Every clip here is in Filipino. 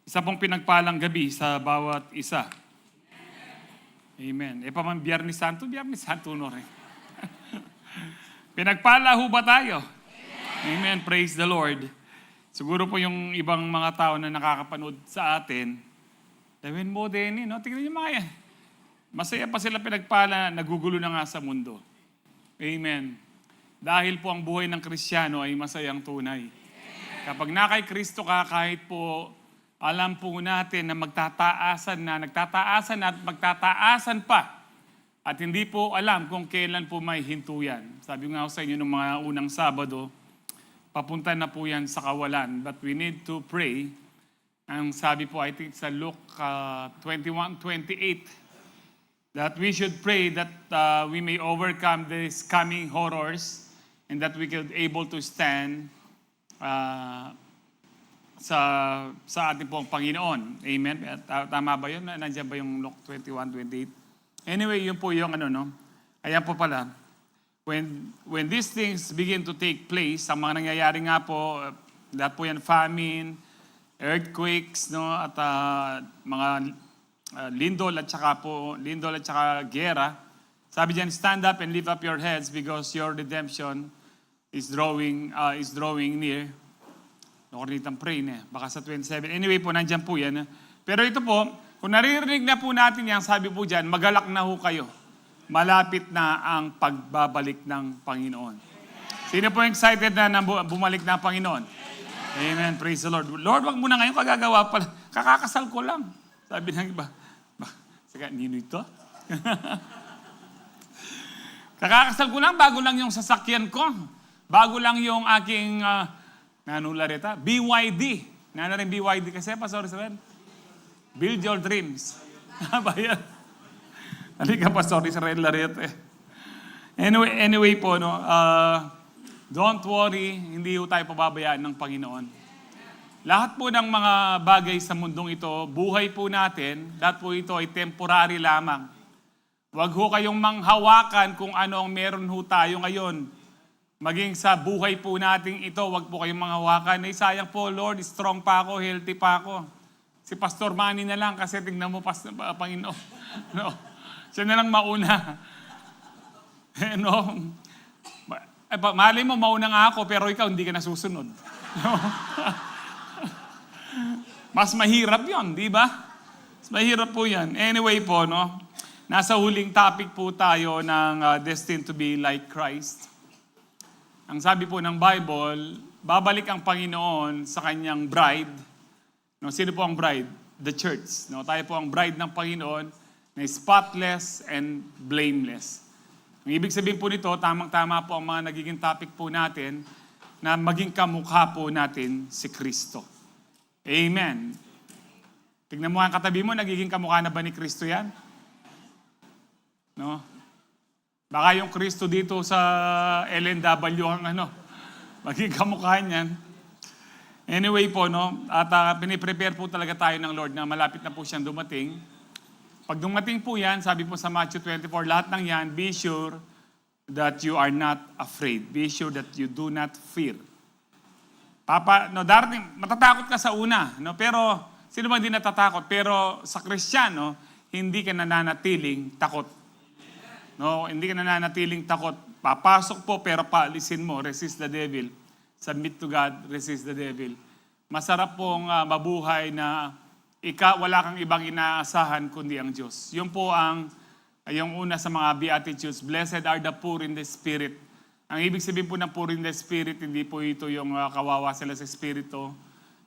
Isa pong pinagpalang gabi sa bawat isa. Amen. E pa man Biyernes Santo no rin. Pinagpala ho ba tayo? Amen. Praise the Lord. Siguro po yung ibang mga tao na nakakapanood sa atin, tawin mo din, no? Tingnan niyo mga yan. Masaya pa sila pinagpala, nagugulo na nga sa mundo. Amen. Dahil po ang buhay ng Kristiyano ay masayang tunay. Kapag na kay Kristo ka, kahit po alam po natin na nagtataasan at magtataasan pa. At hindi po alam kung kailan po may hinto yan. Sabi nga ako sa inyo nung mga unang Sabado, papunta na po yan sa kawalan. But we need to pray. Ang sabi po, I think sa Luke 21:28, that we should pray that we may overcome these coming horrors and that we could able to stand sa ating pong Panginoon. Amen? Tama ba yun? Nandiyan ba yung Luke 21:28? Anyway, yun po yung Ayan po pala. When these things begin to take place, ang mga nangyayari nga po, lahat po yan famine, earthquakes, no, at mga lindol at saka gera. Sabi diyan, stand up and lift up your heads because your redemption is drawing near. Nakuritang pray na. Baka sa 27. Anyway po, nandyan po yan. Pero ito po, kung naririnig na po natin yan, sabi po dyan, magalak na ho kayo. Malapit na ang pagbabalik ng Panginoon. Sino po excited na bumalik na ang Panginoon? Amen. Praise the Lord. Lord, wag mo na ngayon kagagawa pala. Kakakasal ko lang. Sabi ng iba. Saka, nino ito? Kakakasal ko lang, bago lang yung sasakyan ko. Bago lang yung aking nanulareta. BYD. Nana rin BYD kasi, Pastor Israel. Build your dreams. Ba yan? Halika, Pastor Israel Larete. Anyway po, no, don't worry, hindi po tayo pababayaan ng Panginoon. Lahat po ng mga bagay sa mundong ito, buhay po natin, lahat po ito ay temporary lamang. Huwag ho kayong manghawakan kung ano ang meron ho tayo ngayon. Maging sa buhay po natin ito, wag po kayong manghawakan. Ay, sayang po, Lord, strong pa ako, healthy pa ako. Si Pastor Manny na lang kasi tingnan mo, Panginoon. No? Siya na lang mauna. No? Mali mo, mauna nga ako, pero ikaw hindi ka nasusunod. No? Mas mahirap yon, di ba? Mas mahirap po yan. Anyway po, no? Nasa huling topic po tayo ng destined to be like Christ. Ang sabi po ng Bible, babalik ang Panginoon sa kanyang bride. No, sino po ang bride? The church. No, tayo po ang bride ng Panginoon na spotless and blameless. Ang ibig sabihin po nito, tamang-tama po ang mga nagiging topic po natin na maging kamukha po natin si Kristo. Amen. Tignan mo ang katabi mo, nagiging kamukha na ba ni Kristo yan? No? Baka yung Kristo dito sa LNW ang maging kamukha niyan. Anyway po, no, at piniprepare po talaga tayo ng Lord na malapit na po siyang dumating. Pag dumating po yan, sabi po sa Matthew 24, lahat ng yan, be sure that you are not afraid. Be sure that you do not fear. Darating, matatakot ka sa una, no? Pero sino ba hindi natatakot? Pero sa Kristiyano, hindi ka nananatiling takot. No, hindi ka nananatiling takot. Papasok po pero paalisin mo. Resist the devil. Submit to God. Resist the devil. Masarap pong mabuhay na wala kang ibang inaasahan kundi ang Diyos. Yun po yung una sa mga Beatitudes. Blessed are the poor in the spirit. Ang ibig sabihin po ng poor in the spirit, hindi po ito yung kawawa sila sa espiritu.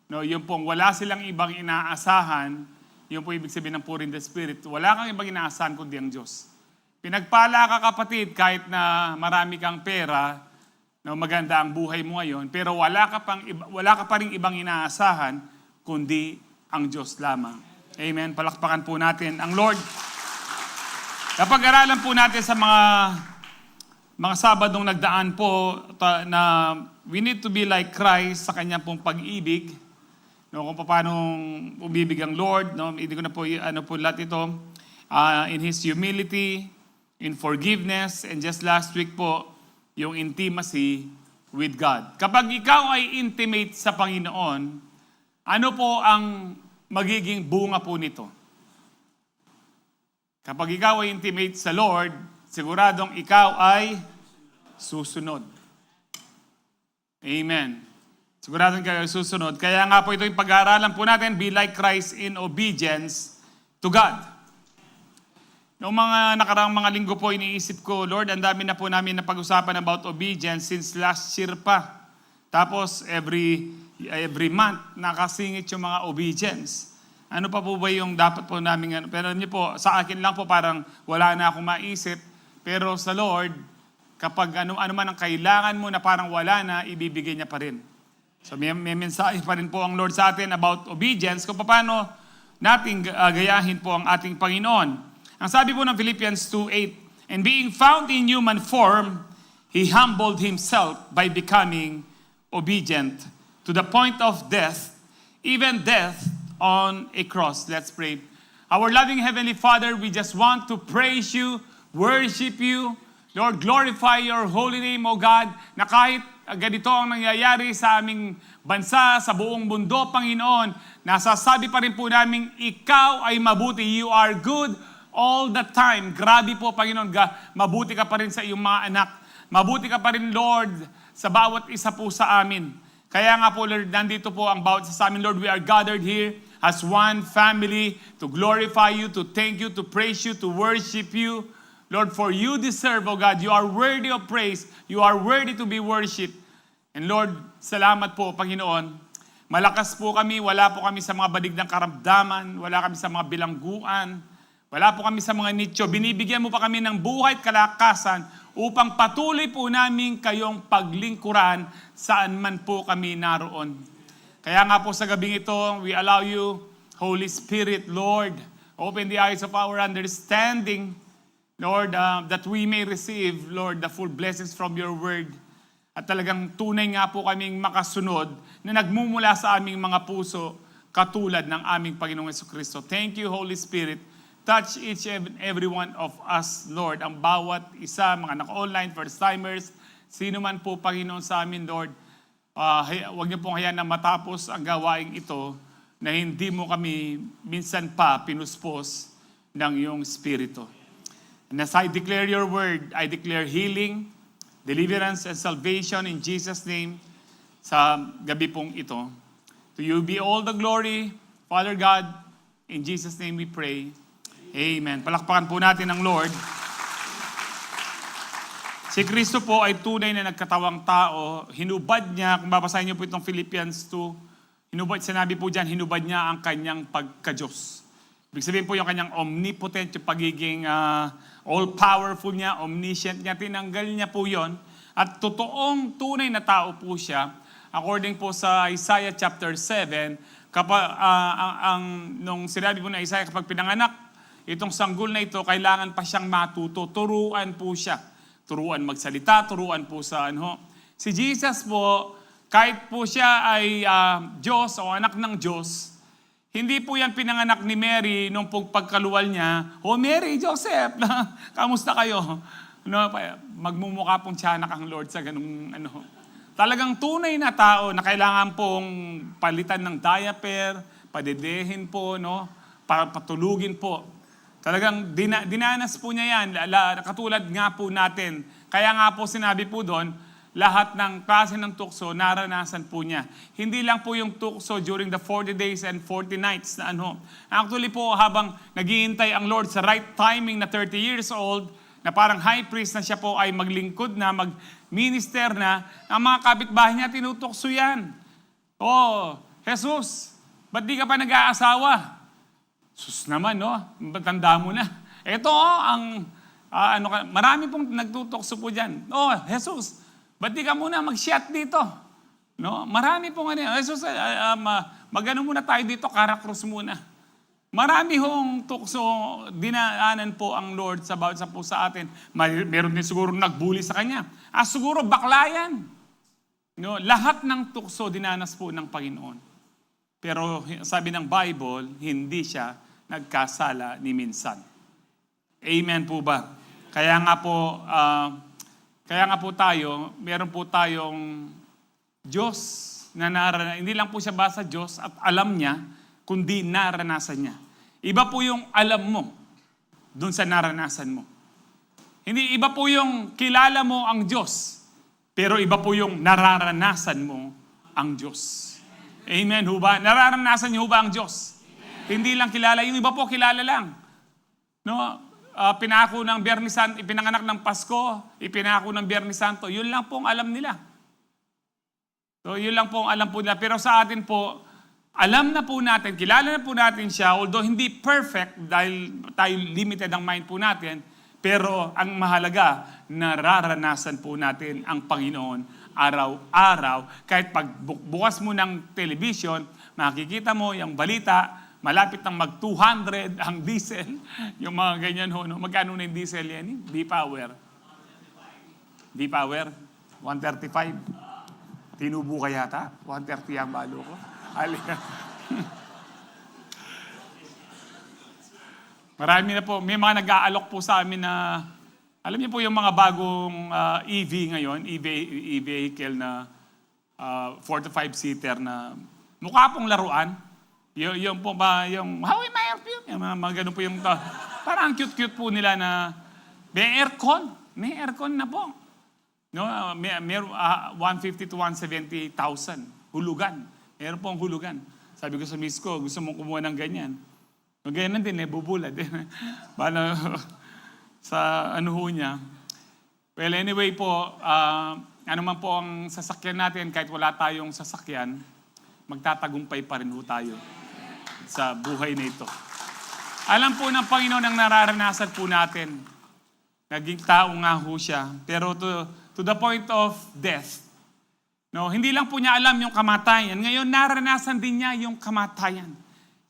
No, yung pong wala silang ibang inaasahan, yun po ibig sabihin ng poor in the spirit. Wala kang ibang inaasahan kundi ang Diyos. Pinagpala ka kapatid kahit na marami kang pera, no, maganda ang buhay mo ngayon, pero wala ka pa ring ibang inaasahan kundi ang Diyos lamang. Amen. Palakpakan po natin ang Lord. Kapag aralan po natin sa mga Sabadong nagdaan po na we need to be like Christ sa kanyang pong pag-ibig, no, kung paano umibig ang Lord, no, hindi ko na po po lahat ito, in His humility, in forgiveness, and just last week po, yung intimacy with God. Kapag ikaw ay intimate sa Panginoon, ano po ang magiging bunga po nito. Kapag ikaw ay intimate sa Lord, siguradong ikaw ay susunod. Amen. Siguradong ikaw ay susunod. Kaya nga po ito yung pag-aaralan po natin, be like Christ in obedience to God. Noong mga nakaraang mga linggo po, iniisip ko, Lord, ang dami na po namin na pag-usapan about obedience since last year pa. Tapos, every month, nakasingit yung mga obedience. Ano pa po ba yung dapat po namin, pero niyo po, sa akin lang po parang wala na akong maisip. Pero sa Lord, kapag ano man ang kailangan mo na parang wala na, ibibigay niya pa rin. So may mensahe pa rin po ang Lord sa atin about obedience, kung paano natin gayahin po ang ating Panginoon. Ang sabi po ng Philippians 2:8, and being found in human form, He humbled Himself by becoming obedient to the point of death, even death on a cross. Let's pray. Our loving Heavenly Father, we just want to praise You, worship You. Lord, glorify Your holy name, O God, na kahit ganito ang nangyayari sa aming bansa, sa buong mundo, Panginoon, nasasabi pa rin po namin, Ikaw ay mabuti. You are good all the time. Grabe po, Panginoon, mabuti ka pa rin sa iyong mga anak. Mabuti ka pa rin, Lord, sa bawat isa po sa amin. Kaya nga po, Lord, nandito po ang bawat isa sa amin, Lord, we are gathered here as one family to glorify You, to thank You, to praise You, to worship You. Lord, for You deserve, O God, You are worthy of praise. You are worthy to be worshipped. And Lord, salamat po, Panginoon. Malakas po kami, wala po kami sa mga badig ng karamdaman, wala kami sa mga bilangguan, wala po kami sa mga nicho. Binibigyan mo pa kami ng buhay at kalakasan upang patuloy po namin kayong paglingkuran saan man po kami naroon. Kaya nga po sa gabing ito, we allow You, Holy Spirit, Lord, open the eyes of our understanding, Lord, that we may receive, Lord, the full blessings from Your word. At talagang tunay nga po kaming makasunod na nagmumula sa aming mga puso katulad ng aming Panginoong Jesucristo. Thank You, Holy Spirit. Touch each and every one of us, Lord. Ang bawat isa, mga naka-online, first-timers, sino man po, Panginoon, sa amin, Lord, huwag niyo pong hayaan na matapos ang gawaing ito na hindi mo kami minsan pa pinuspos ng iyong Espiritu. And as I declare Your word, I declare healing, deliverance, and salvation in Jesus' name sa gabi pong ito. To You be all the glory, Father God. In Jesus' name we pray. Amen. Palakpakan po natin ang Lord. Si Kristo po ay tunay na nagkatawang tao. Hinubad niya, kung babasahin niyo po itong Philippians 2, sinabi po dyan, hinubad niya ang kanyang pagka-Diyos. Ibig sabihin po yung kanyang omnipotent, yung pagiging all-powerful niya, omniscient niya, tinanggal niya po yon. At totoong tunay na tao po siya, according po sa Isaiah chapter 7, nung sinabi po na Isaiah, kapag pinanganak, itong sanggol na ito, kailangan pa siyang matuto. Turuan po siya. Turuan magsalita, turuan po sa ano. Si Jesus po, kahit po siya ay Diyos o anak ng Diyos, hindi po yan pinanganak ni Mary nung pagkaluwal niya, "Oh Mary, Joseph, kamusta kayo?" No, magmumukha pong tiyanak ang Lord sa ganung ano. Talagang tunay na tao na kailangan pong palitan ng diaper, padedehin po, no, patulugin po. Talagang dinanas po niya yan, katulad nga po natin. Kaya nga po sinabi po doon, lahat ng klase ng tukso, naranasan po niya. Hindi lang po yung tukso during the 40 days and 40 nights na ano. Actually po, habang naghihintay ang Lord sa right timing na 30 years old, na parang high priest na siya po ay maglingkod na, mag-minister na, ang mga kapitbahay niya tinutukso yan. "Oh, Jesus, ba't di ka pa nag-aasawa?" Sus naman, no? Tanda mo na. Ito, marami pong nagtutukso po dyan. "Oh, Jesus, ba't di ka muna mag-shot dito?" No? Marami pong Jesus, mag-ano muna tayo dito, Karakrus muna. Marami hong tukso, dinaanan po ang Lord sa bawat isa po sa atin. Meron din siguro nagbuli sa kanya. Siguro bakla yan. No? Lahat ng tukso dinanas po ng Panginoon. Pero sabi ng Bible, hindi siya nagkasala ni minsan. Amen po ba? Kaya nga po tayo, meron po tayong Diyos na hindi lang po siya basta Diyos at alam niya kundi naranasan niya. Iba po yung alam mo dun sa naranasan mo. Hindi, iba po yung kilala mo ang Diyos, pero iba po yung nararanasan mo ang Diyos. Amen, ho ba? Nararanasan niyo ba ang Diyos? Hindi lang kilala. Yung iba po, kilala lang. No? Pinako ng Biyernes Santo, ipinanganak ng Pasko, ipinako ng Biyernes Santo. Yun lang po ang alam nila. So, yun lang po ang alam po nila. Pero sa atin po, alam na po natin, kilala na po natin siya, although hindi perfect dahil tayo limited ang mind po natin, pero ang mahalaga, nararanasan po natin ang Panginoon araw-araw. Kahit pag bukas mo ng television, makikita mo yung balita, malapit ng mag-200 ang diesel, yung mga ganyan ho. No? Magkano na yung diesel yan? V-Power. V-Power? 135. Tinubo ka yata? 130 ang balo ko. Marami na po. May mga nag-aalok po sa amin na, alam niyo po yung mga bagong EV ngayon, e-vehicle na 4 to 5 seater na mukha pong laruan. Yung po ba, yung, how am I help you? Yung mga ganun po yung, parang cute-cute po nila na, may aircon. May aircon na po. No, may 150 to 170,000. Hulugan. Meron pong hulugan. Sabi ko sa miss ko, gusto mong kumuha ng ganyan. Ganyan din, bubulad. Paano, sa ano ho niya. Well, anyway po, ano man po ang sasakyan natin, kahit wala tayong sasakyan, magtatagumpay pa rin ho tayo sa buhay na ito. Alam po ng Panginoon ang nararanasan po natin. Naging tao nga ho siya. Pero to the point of death, no, hindi lang po niya alam yung kamatayan. Ngayon, naranasan din niya yung kamatayan.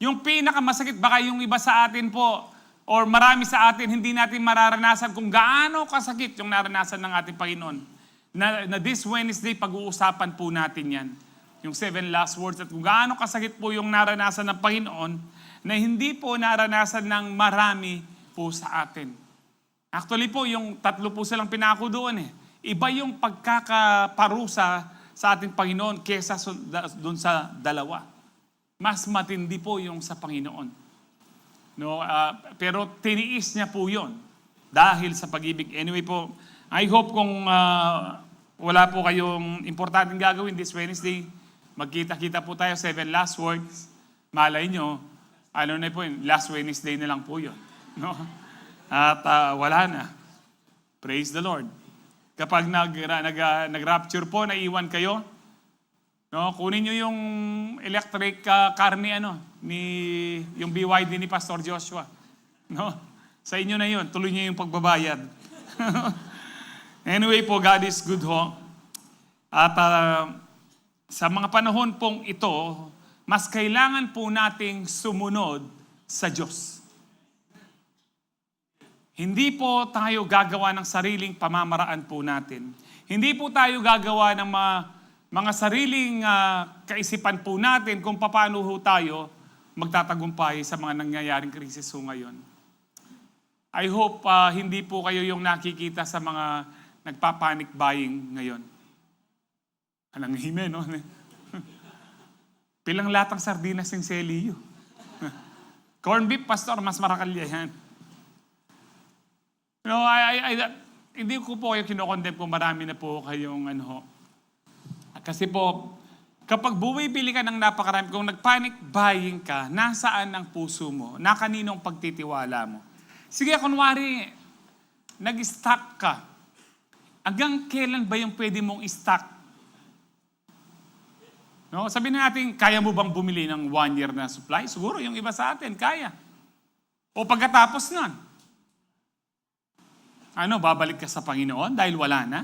Yung pinakamasakit, baka yung iba sa atin po, or marami sa atin, hindi natin mararanasan kung gaano kasakit yung naranasan ng ating Panginoon. Na this Wednesday, pag-uusapan po natin yan. Yung 7 last words, at kung gaano kasakit po yung naranasan ng Panginoon, na hindi po naranasan ng marami po sa atin. Actually po, yung 3 po silang pinako doon eh. Iba yung pagkakaparusa sa ating Panginoon kesa doon sa 2. Mas matindi po yung sa Panginoon. No, pero tiniis niya po yun dahil sa pag-ibig. Anyway po, I hope kung wala po kayong importanteng gagawin this Wednesday, magkita-kita po tayo, 7 last words. Malay nyo, ano na po yun, last Wednesday na lang po yun. No? At wala na. Praise the Lord. Kapag nag-rapture po, naiwan kayo, no, kunin nyo yung electric car ni, yung BYD ni Pastor Joshua. No? Sa inyo na yun, tuloy nyo yung pagbabayad. Anyway po, God is good ho. At sa mga panahon pong ito, mas kailangan po nating sumunod sa Diyos. Hindi po tayo gagawa ng sariling pamamaraan po natin. Hindi po tayo gagawa ng mga sariling kaisipan po natin kung paano ho tayo magtatagumpay sa mga nangyayaring krisis ho ngayon. I hope hindi po kayo yung nakikita sa mga nagpa-panic buying ngayon. Anong hime, no? Pilang latang sardinas yung seliyo. Corn beef, pastor, mas marakalya yan. No, hindi ko po kayo kinokondem kung marami na po kayong Kasi po, kapag bumibili ka ng napakarami, kung nag-panic buying ka, nasaan ang puso mo? Na kaninong pagtitiwala mo? Sige, kunwari, nag-stock ka. Hanggang kailan ba yung pwede mong i-stock? No, sabihin natin, kaya mo bang bumili ng 1 year na supply? Siguro yung iba sa atin, kaya. O pagkatapos nun, babalik ka sa Panginoon dahil wala na?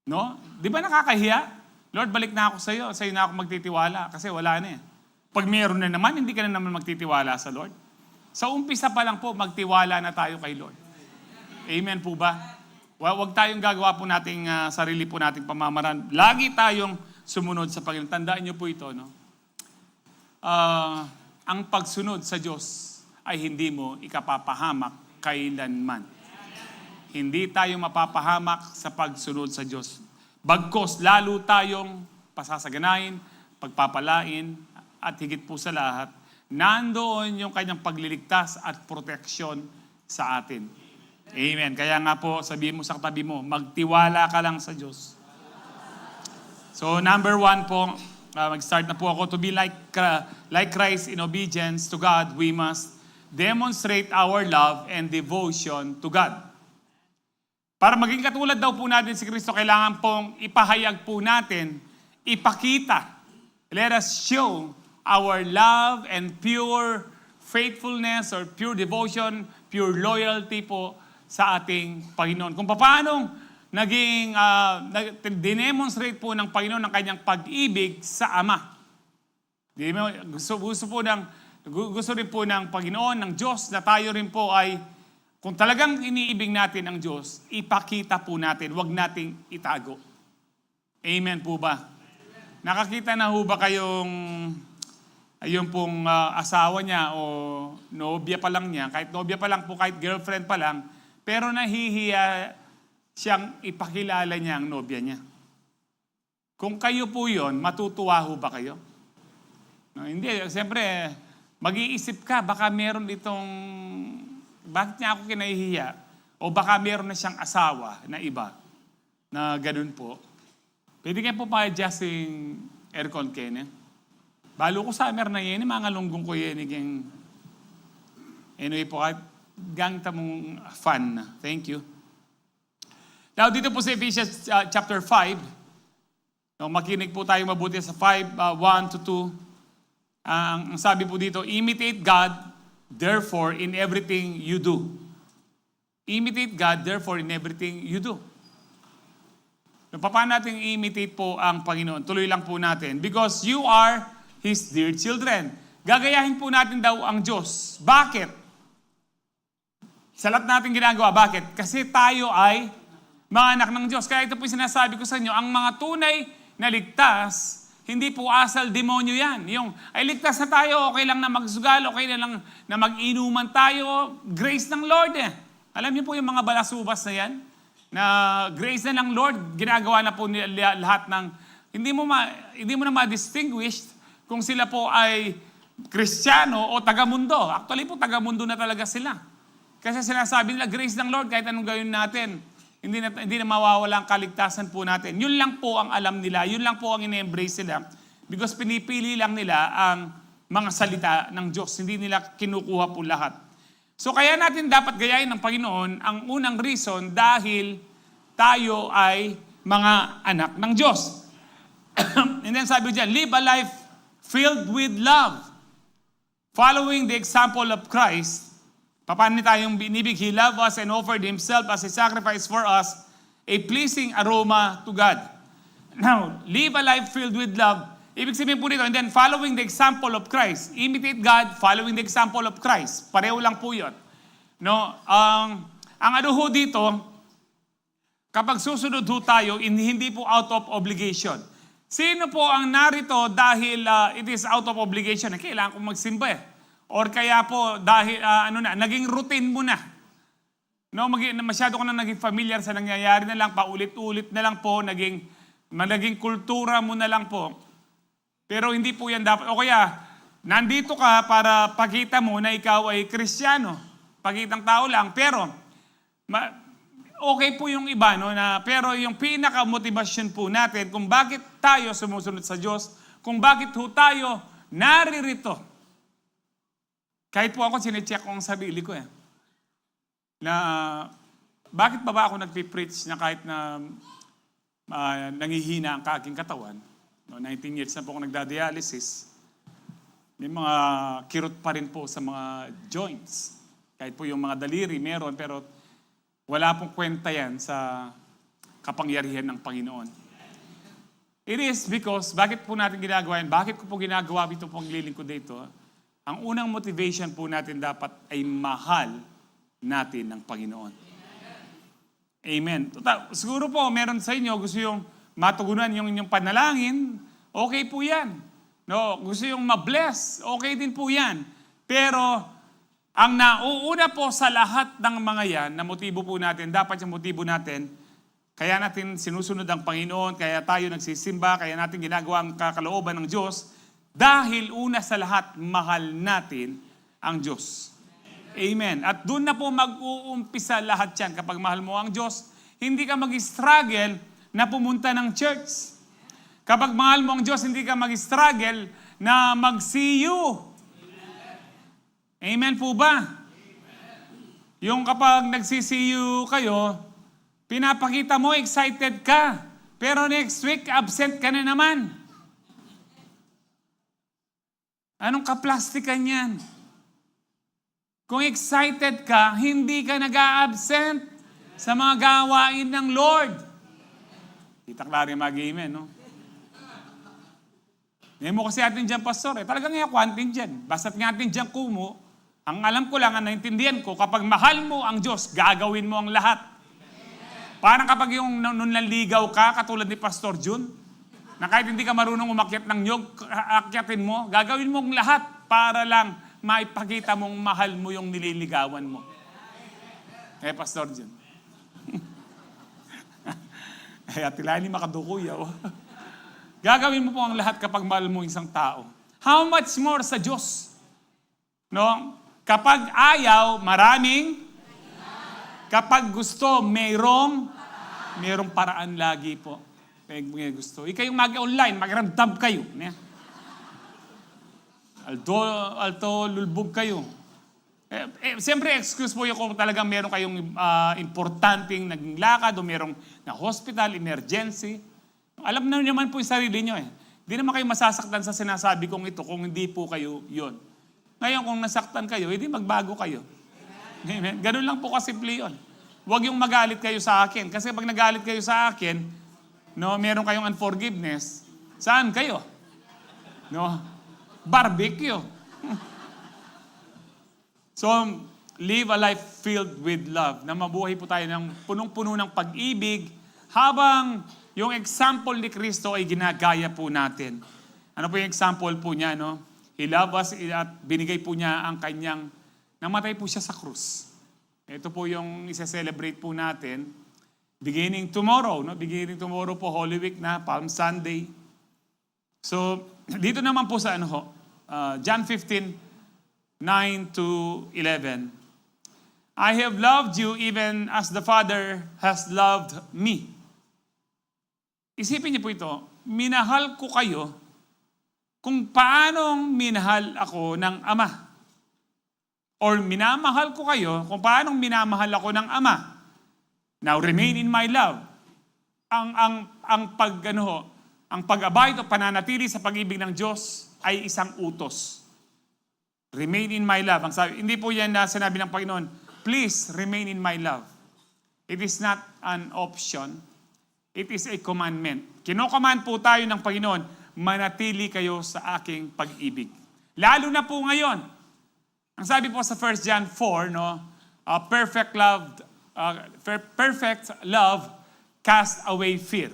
No? Di ba nakakahiya? Lord, balik na ako sa iyo na ako magtitiwala kasi wala na eh. Pag meron na naman, hindi ka na naman magtitiwala sa Lord. Sa umpisa pa lang po, magtiwala na tayo kay Lord. Amen po ba? Huwag tayong gagawa po nating sarili po nating pamamaraan. Lagi tayong sumunod sa Panginoon. Tandaan niyo po ito, no? Ang pagsunod sa Diyos ay hindi mo ikapapahamak kailanman. Hindi tayo mapapahamak sa pagsunod sa Diyos. Bagkos, lalo tayong pasasaganain, pagpapalain, at higit po sa lahat, nandoon yung kanyang pagliligtas at proteksyon sa atin. Amen. Kaya nga po, sabihin mo sa katabi mo, magtiwala ka lang sa Diyos. So number 1 po, mag-start na po ako. To be like Christ in obedience to God, we must demonstrate our love and devotion to God. Para maging katulad daw po natin si Kristo, kailangan pong ipahayag po natin, ipakita. Let us show our love and pure faithfulness or pure devotion, pure loyalty po sa ating Panginoon. Kung paano naging dinemonstrate po ng Panginoon ang kanyang pag-ibig sa Ama. Gusto rin po ng Panginoon, ng Diyos, na tayo rin po ay, kung talagang iniibig natin ang Diyos, ipakita po natin, wag nating itago. Amen po ba? Nakakita na ho ba kayong ayun pong asawa niya o nobya pa lang niya, kahit nobya pa lang po, kahit girlfriend pa lang, pero nahihiya siyang ipakilala niya ang nobya niya. Kung kayo po yon, matutuwa ho ba kayo? No, hindi, siyempre, mag-iisip ka, baka meron itong, bakit niya ako kinahihiya? O baka meron na siyang asawa na iba, na ganun po. Pwede kayo po pa-adjust yung aircon kayo, ne? Balo ko summer na yan, mga lunggong ko yan. Anyway po, gangta mong fan na. Thank you. Now, dito po sa Ephesians chapter 5, makinig po tayo mabuti sa 5, 1 to 2. Ang sabi po dito, imitate God, therefore, in everything you do. Imitate God, therefore, in everything you do. Paano natin imitate po ang Panginoon? Tuloy lang po natin. Because you are His dear children. Gagayahin po natin daw ang Diyos. Bakit? Sa lahat natin ginagawa. Bakit? Kasi tayo ay mga anak ng Diyos. Kaya ito po sinasabi ko sa inyo, ang mga tunay na ligtas, hindi po asal demonyo yan. Yung, ay ligtas na tayo, okay lang na magsugal, okay na lang na mag-inuman tayo, grace ng Lord eh. Alam niyo po yung mga balasubas na yan? Na grace na ng Lord, ginagawa na po nila lahat ng, hindi mo na ma-distinguish kung sila po ay Kristiyano o taga-mundo. Actually po, taga-mundo na talaga sila. Kasi sinasabi nila, grace ng Lord, kahit anong gawin natin, hindi na mawawala ang kaligtasan po natin. Yun lang po ang alam nila, yun lang po ang in-embrace nila. Because pinipili lang nila ang mga salita ng Diyos. Hindi nila kinukuha po lahat. So kaya natin dapat gayahin ng Panginoon ang unang reason dahil tayo ay mga anak ng Diyos. And then sabi dyan, live a life filled with love. Following the example of Christ, paano tayong binibig? He loved us and offered Himself as a sacrifice for us, a pleasing aroma to God. Now, live a life filled with love. Ibig sabihin po dito, and then following the example of Christ. Imitate God, following the example of Christ. Pareho lang po yun. No, ang ano ho dito, kapag susunod ho tayo, hindi po out of obligation. Sino po ang narito dahil it is out of obligation? Kailangan kong magsimba eh. Or kaya po dahil naging routine mo na. No, masyado ko na naging familiar sa nangyayari na lang, paulit-ulit na lang po, naging kultura mo na lang po. Pero hindi po yan dapat. O kaya, nandito ka para pakita mo na ikaw ay Kristiyano. Pakitang tao lang. Pero, okay po yung iba, no, pero yung pinaka-motivasyon po natin kung bakit tayo sumusunod sa Diyos, kung bakit ho tayo naririto. Kahit po ako, sinecheck ko ang sarili ko eh. Na, bakit ba ako nagpipreach na kahit na nangihina ang aking katawan? No, 19 years na po ako nagda-dialysis. May mga kirot pa rin po sa mga joints. Kahit po yung mga daliri meron, pero wala pong kwenta yan sa kapangyarihan ng Panginoon. It is because, bakit po natin ginagawa yan? Bakit ko po ginagawa ito pong lilingkod dito? Ang unang motivation po natin dapat ay mahal natin ng Panginoon. Amen. Siguro po, meron sa inyo, gusto yung matugunan yung inyong panalangin, okay po yan. No, gusto yung ma-bless, okay din po yan. Pero, ang nauuna po sa lahat ng mga yan, na motibo po natin, dapat yung motibo natin, kaya natin sinusunod ang Panginoon, kaya tayo nagsisimba, kaya natin ginagawa ang kakalooban ng Diyos, Dahil una sa lahat, mahal natin ang Diyos. Amen. At doon na po mag-uumpisa lahat yan. Kapag mahal mo ang Diyos, hindi ka mag-struggle na pumunta ng church. Kapag mahal mo ang Diyos, hindi ka mag-struggle na mag-see you. Amen po ba? Yung kapag nag-see you kayo, pinapakita mo, excited ka. Pero next week, absent ka na naman. Anong kaplastikan yan? Kung excited ka, hindi ka nag-a-absent sa mga gawain ng Lord. Kita klaro yung mag-amen, no? Hindi mo kasi atin dyan, pastor, talagang nga kwantin dyan. Basta't nga atin dyan kumo, ang alam ko lang, ang naintindihan ko, kapag mahal mo ang Diyos, gagawin mo ang lahat. Parang kapag yung nung naligaw ka, katulad ni Pastor Jun, na kahit hindi ka marunong umakyat ng nyog, akyatin mo, gagawin mo ang lahat para lang maipakita mong mahal mo yung nililigawan mo. Pastor Jun. Atilani makadukuyaw. Gagawin mo po ang lahat kapag mahal mo isang tao. How much more sa Diyos? No? Kapag ayaw, maraming. Kapag gusto, mayroong paraan lagi po. Kaya gusto. Ikayong mag-online, mag-random kayo. Alto, lulbog kayo. Siyempre, excuse po yung kung talagang meron kayong importanteng naging lakad o merong na hospital, emergency. Alam na naman po yung sarili nyo eh. Hindi naman kayo masasaktan sa sinasabi kong ito kung hindi po kayo yon. Ngayon, kung nasaktan kayo, hindi magbago kayo. Amen. Ganun lang po kasimple yun. Huwag yung magalit kayo sa akin. Kasi pag nagalit kayo sa akin, no, meron kayong unforgiveness, saan kayo? No? Barbecue. So, live a life filled with love. Na mabuhay po tayo ng punong-puno ng pag-ibig habang yung example ni Kristo ay ginagaya po natin. Ano po yung example po niya, no? He loved us at binigay po niya ang kanyang, namatay po siya sa krus. Ito po yung isa-celebrate po natin. Beginning tomorrow, no? Beginning tomorrow po, Holy Week na, Palm Sunday. So, dito naman po sa John 15, 9 to 11. I have loved you even as the Father has loved me. Isipin niyo po ito, minahal ko kayo kung paanong minahal ako ng Ama. Or minamahal ko kayo kung paanong minamahal ako ng Ama. Now, remain in my love. Ang pag-abide o pananatili sa pag-ibig ng Diyos ay isang utos. Remain in my love. Ang sabi, hindi po yan na sinabi ng Panginoon, please remain in my love. It is not an option. It is a commandment. Kino-command po tayo ng Panginoon, manatili kayo sa aking pag-ibig. Lalo na po ngayon. Ang sabi po sa 1 John 4, no, perfect love cast away fear.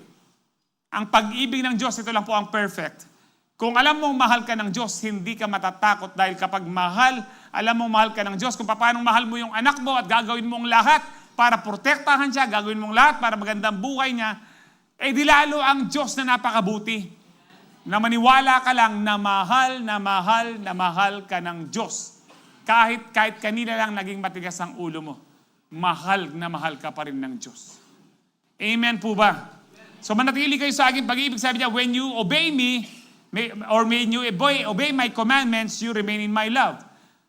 Ang pag-ibig ng Diyos, ito lang po ang perfect. Kung alam mong mahal ka ng Diyos, hindi ka matatakot dahil kapag alam mong mahal ka ng Diyos, kung paano mahal mo yung anak mo at gagawin mong lahat para protektahan siya, gagawin mong lahat para magandang buhay niya, eh di lalo ang Diyos na napakabuti. Na maniwala ka lang na mahal ka ng Diyos. Kahit kanina lang naging matigas ang ulo mo, mahal na mahal ka pa rin ng Diyos. Amen po ba? So manatili kayo sa aking pag-ibig. Sabi niya, when you obey me, or when you obey my commandments, you remain in my love.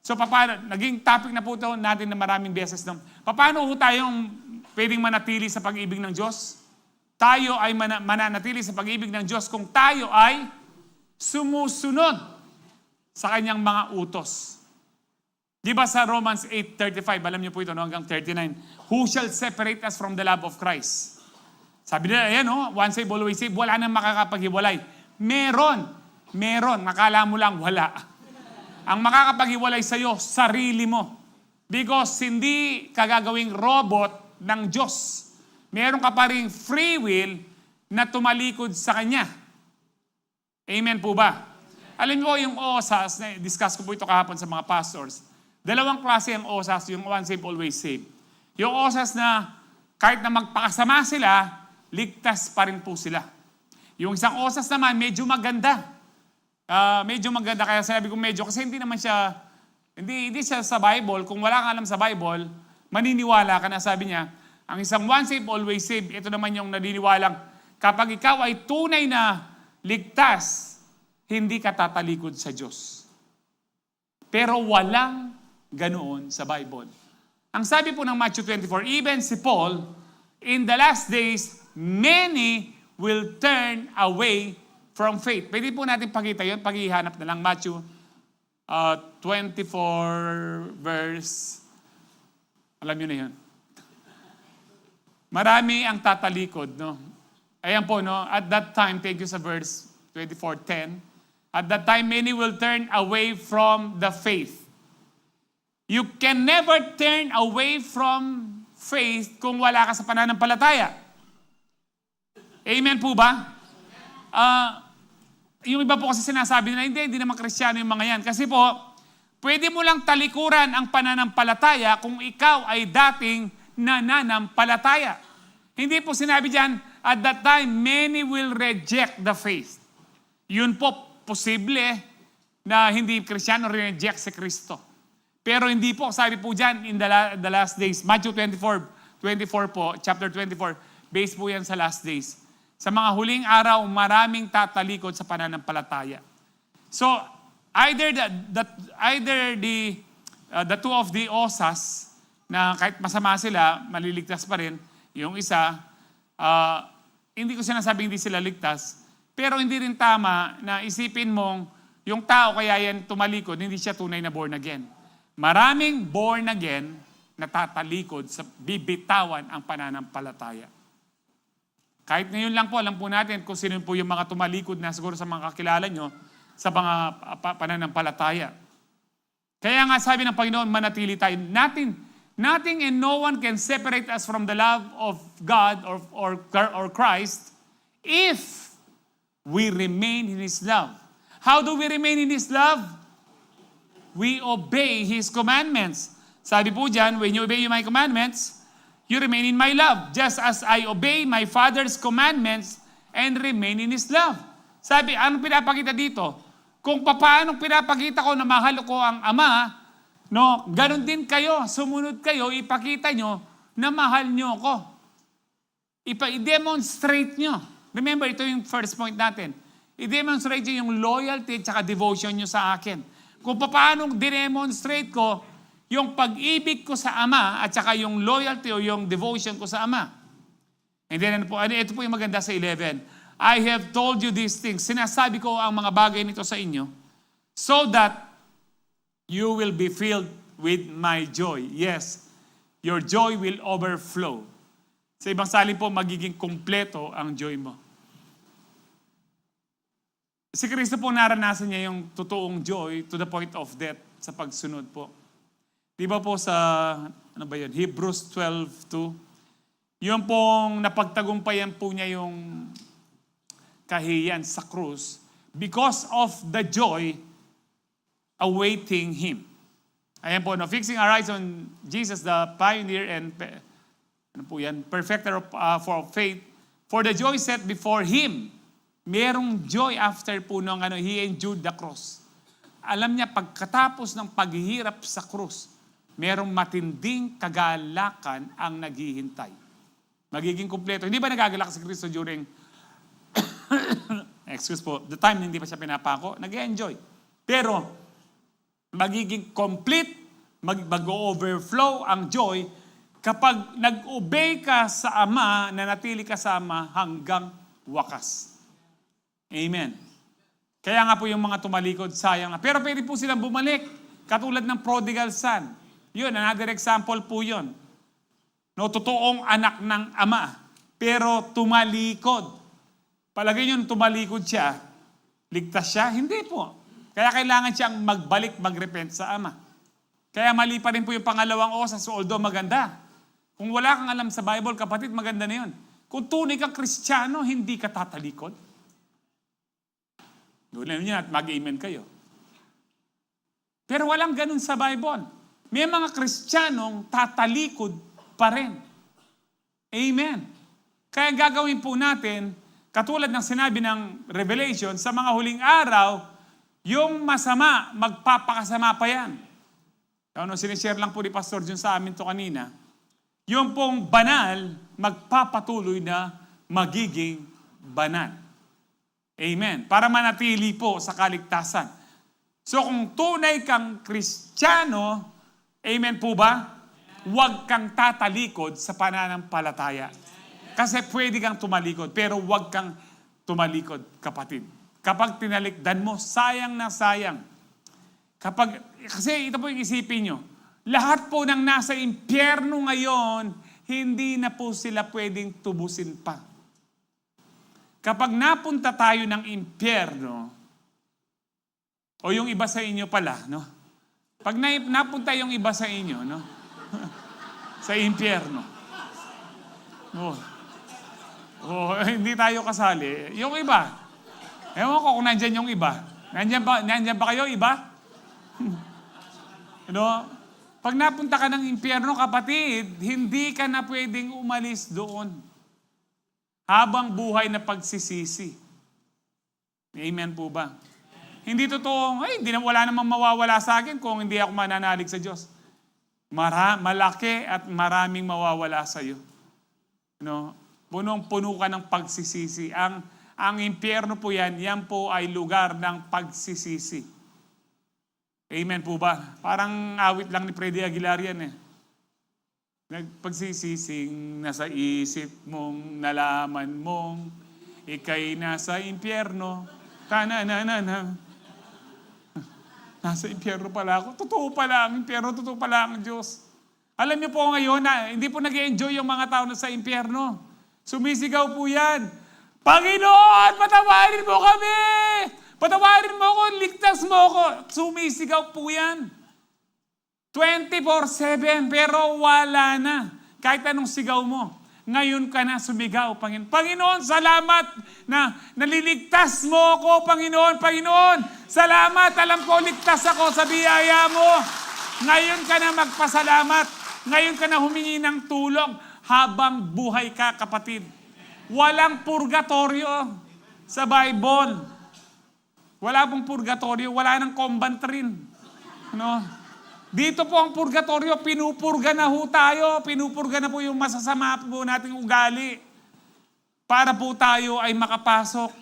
So naging topic na po ito natin na maraming beses. Paano po tayong pwedeng manatili sa pag-ibig ng Diyos? Tayo ay mananatili sa pag-ibig ng Diyos kung tayo ay sumusunod sa kanyang mga utos. Di ba sa Romans 8:35, alam niyo po ito, no? Hanggang 39, who shall separate us from the love of Christ? Sabi nila, ayan, no? Once saved, always saved, wala nang makakapaghiwalay. Meron, nakala mo lang wala. Ang makakapaghiwalay sa iyo, sarili mo. Because hindi ka gagawing robot ng Diyos. Meron ka pa rin free will na tumalikod sa Kanya. Amen po ba? Alam mo yung OSAS, discuss ko po ito kahapon sa mga pastors. Dalawang klase ang OSAS, yung once saved, always saved. Yung OSAS na kahit na magpakasama sila, ligtas pa rin po sila. Yung isang OSAS naman, medyo maganda. Medyo maganda, kaya sabi ko medyo, kasi hindi naman siya, hindi siya sa Bible. Kung wala kang alam sa Bible, maniniwala ka na, sabi niya, ang isang once saved, always saved, ito naman yung naniniwalang, kapag ikaw ay tunay na ligtas, hindi ka tatalikod sa Diyos. Pero walang ganoon sa Bible. Ang sabi po ng Matthew 24, even si Paul, in the last days, many will turn away from faith. Pwede po natin pakita yun, paghihanap na lang. Matthew 24 verse, alam nyo na yun. Marami ang tatalikod, no? Ayan po, no? At that time, thank you sa verse 24:10. At that time, many will turn away from the faith. You can never turn away from faith kung wala ka sa pananampalataya. Amen po ba? Yung iba po kasi sinasabi nila, hindi naman Kristiyano yung mga yan. Kasi po, pwede mo lang talikuran ang pananampalataya kung ikaw ay dating nananampalataya. Hindi po sinabi dyan, at that time, many will reject the faith. Yun po, posible na hindi Kristiyano reject si Kristo. Pero hindi po, sabi po dyan, in the last days, Matthew 24 po, chapter 24, based po yan sa last days. Sa mga huling araw, maraming tatalikod sa pananampalataya. So, either the two of the osas, na kahit masama sila, maliligtas pa rin, yung isa, hindi ko sinasabing hindi sila ligtas, pero hindi rin tama na isipin mong yung tao kaya yan tumalikod, hindi siya tunay na born again. Maraming born again na tatalikod sa bibitawan ang pananampalataya. Kahit ngayon lang po, alam po natin kung sino po yung mga tumalikod na siguro sa mga kakilala nyo sa mga pananampalataya. Kaya nga sabi ng Panginoon, manatili tayo. Nothing and no one can separate us from the love of God or Christ if we remain in His love. How do we remain in His love? We obey His commandments. Sabi po dyan, when you obey my commandments, you remain in my love, just as I obey my Father's commandments and remain in His love. Sabi, anong pinapakita dito? Kung paano pinapakita ko na mahal ko ang Ama, no, ganun din kayo, sumunod kayo, ipakita nyo na mahal nyo ko. I-demonstrate nyo. Remember, ito yung first point natin. I-demonstrate nyo yung loyalty at saka devotion nyo sa akin. Kung paano dinemonstrate ko yung pag-ibig ko sa Ama at saka yung loyalty o yung devotion ko sa Ama. And then, ito po yung maganda sa 11. I have told you these things. Sinasabi ko ang mga bagay nito sa inyo so that you will be filled with my joy. Yes, your joy will overflow. Sa ibang salin po, magiging kumpleto ang joy mo. Si Kristo po naranasan niya yung totoong joy to the point of death sa pagsunod po. Di ba po sa, Hebrews 12:2, yung pong napagtagumpayan po niya yung kahiyan sa krus because of the joy awaiting Him. Ayan po, fixing our eyes on Jesus, the pioneer and perfecter for faith, for the joy set before Him. Merong joy after po nung He endured the cross. Alam niya, pagkatapos ng paghihirap sa krus, merong matinding kagalakan ang naghihintay. Magiging kumpleto. Hindi ba nagagalak si Kristo during, the time na hindi pa siya pinapako? Nag-enjoy. Pero, magiging complete, mag-overflow ang joy kapag nag-obey ka sa Ama, nanatili ka sa Ama hanggang wakas. Amen. Kaya nga po yung mga tumalikod, sayang nga. Pero pwede po silang bumalik, katulad ng prodigal son. Yun, another example po yun. No, totoong anak ng Ama, pero tumalikod. Palagay nyo, tumalikod siya, ligtas siya? Hindi po. Kaya kailangan siyang magbalik, magrepent sa Ama. Kaya mali pa rin po yung pangalawang osas, although maganda. Kung wala kang alam sa Bible, kapatid, maganda na yun. Kung tunay kang Kristiyano, hindi ka tatalikod. Doon niyo at mag-amen kayo. Pero walang ganun sa Bible. May mga Kristiyanong tatalikod pa rin. Amen. Kaya gagawin po natin, katulad ng sinabi ng Revelation, sa mga huling araw, Yung masama, magpapakasama pa yan. Ano, sinishare lang po ni Pastor Jun sa amin to kanina. Yung pong banal, magpapatuloy na magiging banal. Amen. Para manatili po sa kaligtasan. So kung tunay kang Kristiyano, amen po ba? Huwag kang tatalikod sa pananampalataya. Kasi pwede kang tumalikod, pero huwag kang tumalikod, kapatid. Kapag tinalikdan mo, sayang na sayang. Kasi ito po yung isipin nyo, lahat po ng nasa impyerno ngayon, hindi na po sila pwedeng tubusin pa. Kapag napunta tayo ng impyerno, o yung iba sa inyo pala, no? Pag napunta yung iba sa inyo, no? Sa impyerno. Hindi tayo kasali. Yung iba, ewan ko kung nandyan yung iba. Nandyan ba kayo, iba? Pag napunta ka ng impyerno, kapatid, hindi ka na pwedeng umalis doon. Habang buhay na pagsisisi. Amen po ba? Hindi totoo, wala namang mawawala sa akin kung hindi ako mananalig sa Diyos. Malaki at maraming mawawala sa iyo. Punong-puno ka ng pagsisisi. Ang impyerno po yan po ay lugar ng pagsisisi. Amen po ba? Parang awit lang ni Freddy Aguilar yan eh. Nagpagsisising nasa isip mong nalaman mong ika'y nasa impyerno. Ta-na-na-na-na. Nasa impyerno pala ako. Totoo pala ang impyerno, totoo pala ang Diyos. Alam niyo po ngayon na hindi po nag-enjoy yung mga tao na sa impyerno. Sumisigaw po yan. Panginoon, patawarin mo kami! Patawarin mo ako, ligtas mo ako. Sumisigaw po yan. 24/7, pero wala na. Kahit anong sigaw mo. Ngayon ka na sumigaw, Panginoon. Panginoon, salamat na naliligtas mo ako, Panginoon. Panginoon, salamat. Alam ko, ligtas ako sa biyaya mo. Ngayon ka na magpasalamat. Ngayon ka na humingi ng tulong habang buhay ka, kapatid. Walang purgatorio sa Bible. Wala pong purgatorio. Wala nang combantrin. Dito po ang purgatorio, pinupurga na ho tayo. Pinupurga na po yung masasama po nating ugali. Para po tayo ay makapasok.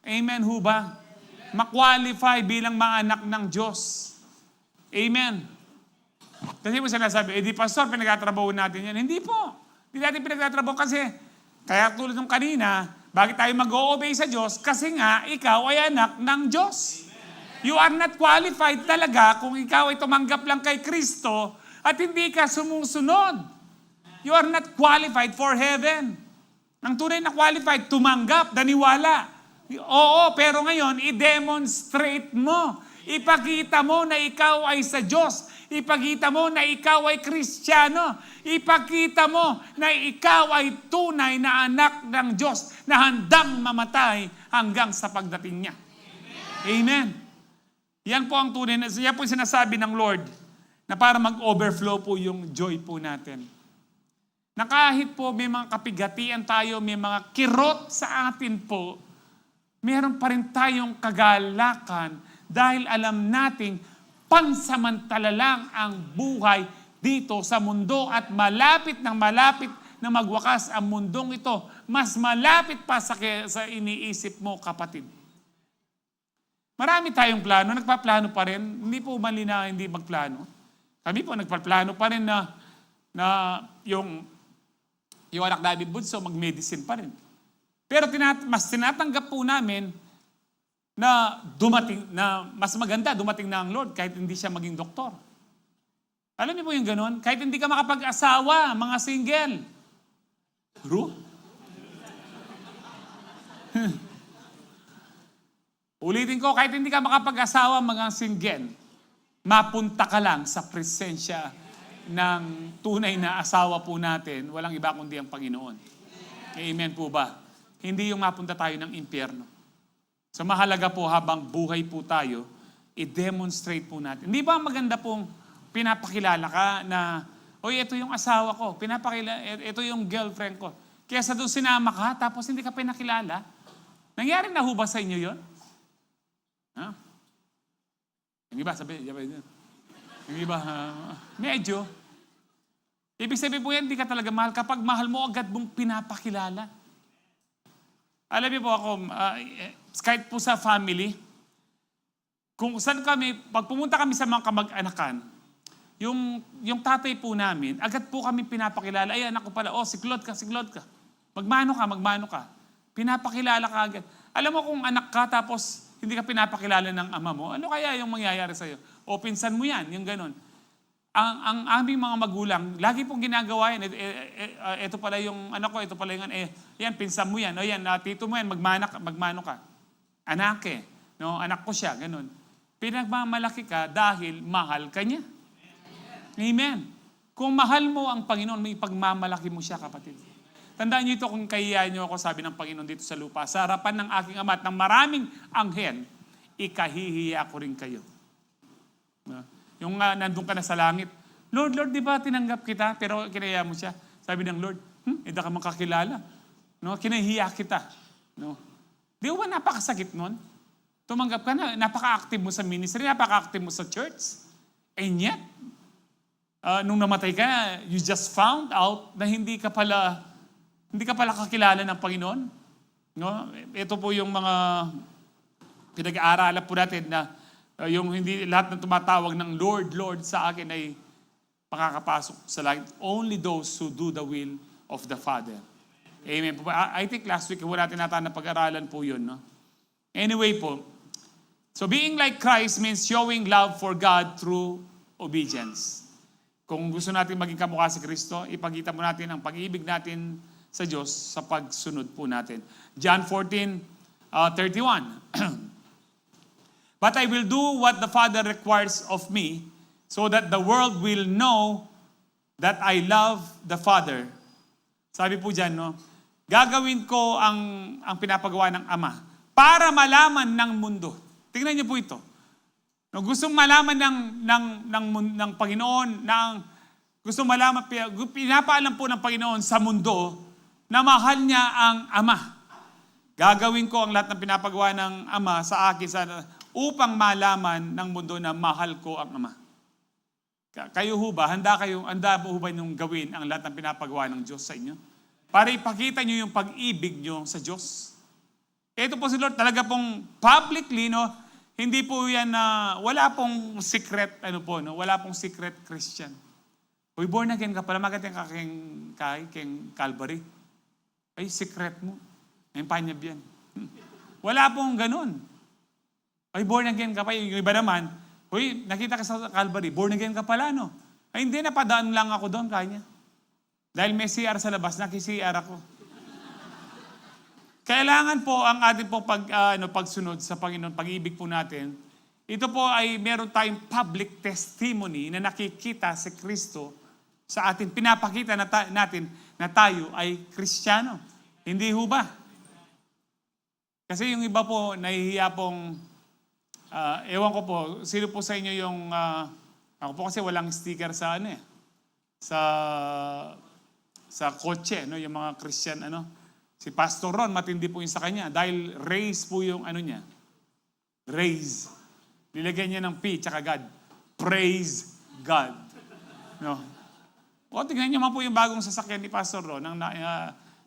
Amen ho ba? Ma-qualify bilang mga anak ng Diyos. Amen. Kasi mo sinasabi, di pastor, pinagtatrabaho natin yan. Hindi po. Hindi natin pinagtatrabaho kasi, kaya tulad ng kanina, bakit tayo mag-o-obey sa Diyos? Kasi nga, ikaw ay anak ng Diyos. You are not qualified talaga kung ikaw ay tumanggap lang kay Kristo at hindi ka sumusunod. You are not qualified for heaven. Ang tunay na qualified, tumanggap, daniwala. Oo, pero ngayon, i-demonstrate mo. Ipakita mo na ikaw ay sa Diyos. Ipakita mo na ikaw ay Kristiyano. Ipakita mo na ikaw ay tunay na anak ng Diyos na handang mamatay hanggang sa pagdating niya. Amen. Yan po ang tunay, yan po yung sinasabi ng Lord na para mag-overflow po yung joy po natin. Na kahit po may mga kapigatian tayo, may mga kirot sa atin po, meron pa rin tayong kagalakan dahil alam nating pansamantala lang ang buhay dito sa mundo at malapit na magwakas ang mundong ito. Mas malapit pa sa iniisip mo, kapatid. Marami tayong plano, nagpaplano pa rin. Hindi po mali na hindi magplano. Kami po nagpaplano pa rin na yung anak David Bunso mag-medicine pa rin. Pero mas tinatanggap po namin na mas maganda dumating na ang Lord kahit hindi siya maging doktor. Alam niyo po yung gano'n? Kahit hindi ka makapag-asawa, mga single. True? Ulitin ko, kahit hindi ka makapag-asawa, mga single, mapunta ka lang sa presensya ng tunay na asawa po natin, walang iba kundi ang Panginoon. Amen po ba? Hindi yung mapunta tayo ng impyerno. So mahalaga po habang buhay po tayo, i-demonstrate po natin. Hindi ba maganda pong pinapakilala ka na, oy, ito yung asawa ko, ito yung girlfriend ko. Kesa doon sinama ka, tapos hindi ka pinakilala. Nangyari na ho ba sa inyo yun? Yung iba, yung iba, medyo. Ibig sabihin po yan, hindi ka talaga mahal. Kapag mahal mo, agad mong pinapakilala. Alam niyo po ako, kahit po sa family, kung saan kami, pag pumunta kami sa mga kamag-anakan, yung tatay po namin, agad po kami pinapakilala, ay anak ko pala, si Claude ka. Magmano ka. Pinapakilala ka agad. Alam mo kung anak ka, tapos hindi ka pinapakilala ng ama mo, ano kaya yung mangyayari sa'yo? O pinsan mo yan, yung ganun. Ang aming mga magulang, lagi pong ginagawa yan. Ito pala yung anak ko, ito pala yung yan, pinsan mo yan. O yan, tito mo yan, magmano ka. Anak no, anak ko siya, ganun. Pinagmamalaki ka dahil mahal ka niya. Amen. Kung mahal mo ang Panginoon, may pagmamalaki mo siya, kapatid. Tandaan niyo ito, kung kahihiyain niyo ako, sabi ng Panginoon dito sa lupa, sa harapan ng aking ama at ng maraming anghel, ikahihiya ko rin kayo. Yung nandun ka na sa langit, Lord, di ba tinanggap kita? Pero kinaya mo siya. Sabi ng Lord, hindi ka makakilala. No? Kinahiya kita. No? Di ba napakasakit nun? Tumanggap ka na, napaka-active mo sa ministry, napaka-active mo sa church. And yet, nung namatay ka, you just found out na hindi ka pala kakilala ng Panginoon. No? Ito po yung mga pinag-aaralan po natin na yung hindi lahat ng tumatawag ng Lord, Lord sa akin ay makakapasok sa langit. Only those who do the will of the Father. Amen. I think last week, wala natin na pag-aralan po yun. No? Anyway po, so being like Christ means showing love for God through obedience. Kung gusto natin maging kamukha si Kristo, ipakita mo natin ang pag-ibig natin sa Diyos sa pagsunod po natin. John 14:31. But I will do what the Father requires of me, so that the world will know that I love the Father. Sabi po dyan, no? Gagawin ko ang pinapagawa ng Ama para malaman ng mundo. Tingnan niyo po ito. No, gustong malaman ng Panginoon, gustong malaman, pinapaalam po ng Panginoon sa mundo na mahal niya ang Ama. Gagawin ko ang lahat ng pinapagawa ng Ama sa akin upang malaman ng mundo na mahal ko ang Ama. Kayo ho ba? Handa po ba niyong gawin ang lahat ng pinapagawa ng Diyos sa inyo? Para ipakita niyo yung pag-ibig niyo sa Diyos. Ito po si Lord, talaga pong publicly, no? Hindi po yan wala pong secret, wala pong secret Christian. Uy, born again ka pala, magating ka keng Calvary. Ay, secret mo. Ay, panyab yan. Wala pong ganun. Ay, born again ka pa. Yung iba naman, uy, nakita ka sa Calvary, born again ka pala, no? Ay, hindi, napadaan lang ako doon, kanya. Dahil may CR sa labas, naki-CR ako. Kailangan po ang ating po pagsunod sa Panginoon, pag-ibig po natin. Ito po ay meron tayong public testimony na nakikita si Kristo sa atin. Pinapakita natin na tayo ay Kristiyano. Hindi ho ba? Kasi yung iba po, nahihiya pong, ewan ko po, sino po sa inyo yung, ako po kasi walang sticker sa sa kotse, yung mga Christian, Si Pastor Ron, matindi po yun sa kanya. Dahil raise po yung niya. Raise. Nilagyan niya ng P, tsaka God. Praise God. No? O, tingnan niyo po yung bagong sasakyan ni Pastor Ron.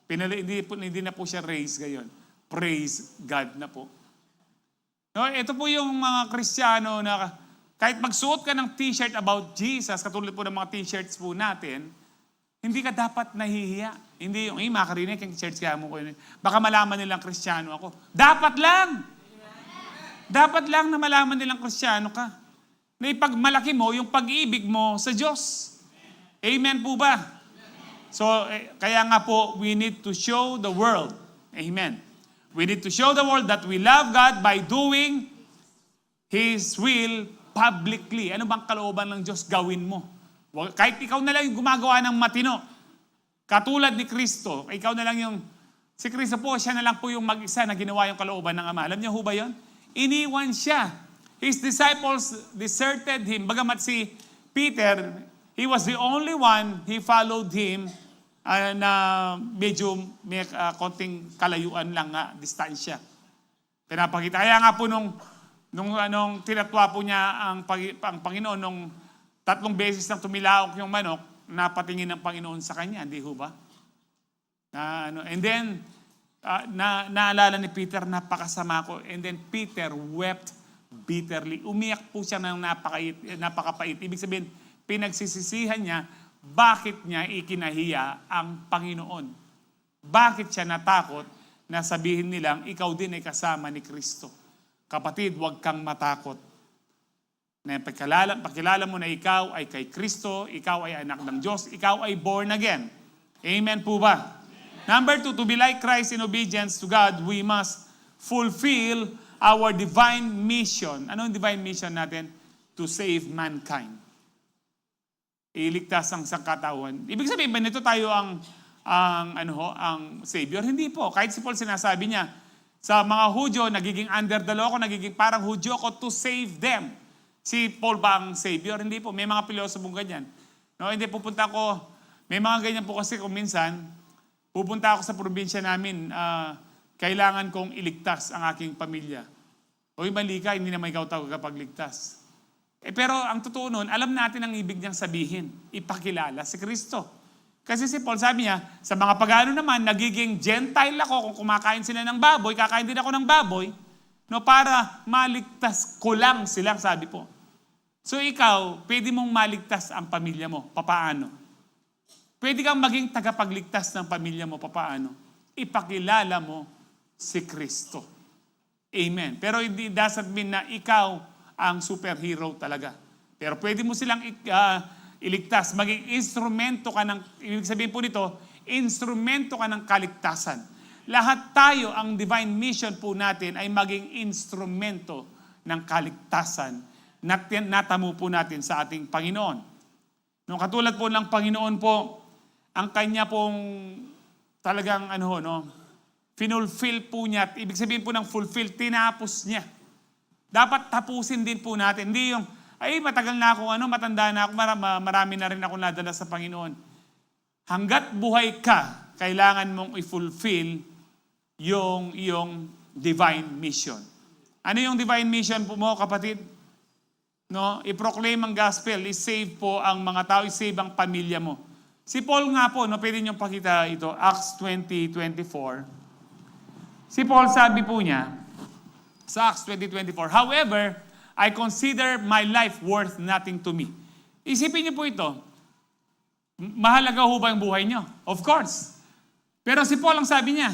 Hindi na po siya raise ngayon. Praise God na po. No, ito po yung mga Kristiyano na kahit magsuot ka ng t-shirt about Jesus, katulad po ng mga t-shirts po natin, hindi ka dapat nahihiya. Hindi yung, makarinig yung church kaya mo ko yun. Baka malaman nilang Kristiyano ako. Dapat lang! Dapat lang na malaman nilang Kristiyano ka. Na ipagmalaki mo yung pag-ibig mo sa Diyos. Amen po ba? So, kaya nga po, we need to show the world. Amen. We need to show the world that we love God by doing His will publicly. Ano bang kalooban ng Diyos gawin mo? Kahit ikaw na lang yung gumagawa ng matino. Katulad ni Kristo, ikaw na lang si Kristo po, siya na lang po yung mag-isa na ginawa yung kalooban ng Ama. Alam niyo ho ba yun? Iniwan siya. His disciples deserted Him. Bagamat si Peter, he was the only one, he followed Him na medyo may konting kalayuan lang distansya. Pinapakita. Kaya nga po nung Nung anong tinatwa po niya ang Panginoon, nung 3 beses nang tumilaok yung manok, napatingin ng Panginoon sa kanya, hindi ho ba? And then, naalala ni Peter, napakasama ko. And then Peter wept bitterly. Umiyak po siya ng napakapait. Ibig sabihin, pinagsisisihan niya, bakit niya ikinahiya ang Panginoon? Bakit siya natakot na sabihin nilang, ikaw din ay kasama ni Kristo? Kapatid, huwag kang matakot. Pakilala mo na ikaw ay kay Kristo, ikaw ay anak ng Diyos, ikaw ay born again. Amen po ba? Number 2, to be like Christ in obedience to God, we must fulfill our divine mission. Ano ang divine mission natin? To save mankind. Iligtas ang sangkatauhan. Ibig sabihin ba nito tayo ang Savior? Hindi po. Kahit si Paul sinasabi niya, sa mga Hudyo, nagiging under the law ako, nagiging parang Hudyo ako to save them. Si Paul ba ang Savior? Hindi po. May mga pilosopong ganyan. No, hindi, pupunta ko, may mga ganyan po kasi kung minsan, pupunta ako sa probinsya namin, kailangan kong iligtas ang aking pamilya. Hoy, mali ka, hindi naman ikaw tagapagligtas. Pero ang totoo nun, alam natin ang ibig niyang sabihin, ipakilala si Kristo. Kasi si Paul sabi niya, sa mga pagano naman, nagiging Gentile ako, kung kumakain sila ng baboy, kakain din ako ng baboy, no, para maligtas ko lang silang, sabi po. So ikaw, pwede mong maligtas ang pamilya mo. Papaano? Pwede kang maging tagapagligtas ng pamilya mo. Papaano? Ipakilala mo si Kristo. Amen. Pero it doesn't mean na ikaw ang superhero talaga. Pero pwede mo silang iligtas. Maging instrumento ka ng, ibig sabihin po nito, instrumento ka ng kaligtasan. Lahat tayo, ang divine mission po natin ay maging instrumento ng kaligtasan na natamo po natin sa ating Panginoon. Nung katulad po ng Panginoon po, ang kanya pong talagang finulfill po niya. Ibig sabihin po ng fulfill, tinapos niya. Dapat tapusin din po natin. Hindi yung, matagal na ako, matanda na ako, marami na rin ako nadala sa Panginoon. Hanggat buhay ka, kailangan mong i-fulfill yung iyong divine mission. Ano yung divine mission po mo, kapatid? No, i-proclaim ang gospel, i-save po ang mga tao, i-save ang pamilya mo. Si Paul nga po, pwede niyong pakita ito, Acts 20:24. Si Paul sabi po niya, sa Acts 20:24, however, I consider my life worth nothing to me. Isipin niyo po ito, mahalaga ho ba yung buhay niyo? Of course. Pero si Paul ang sabi niya,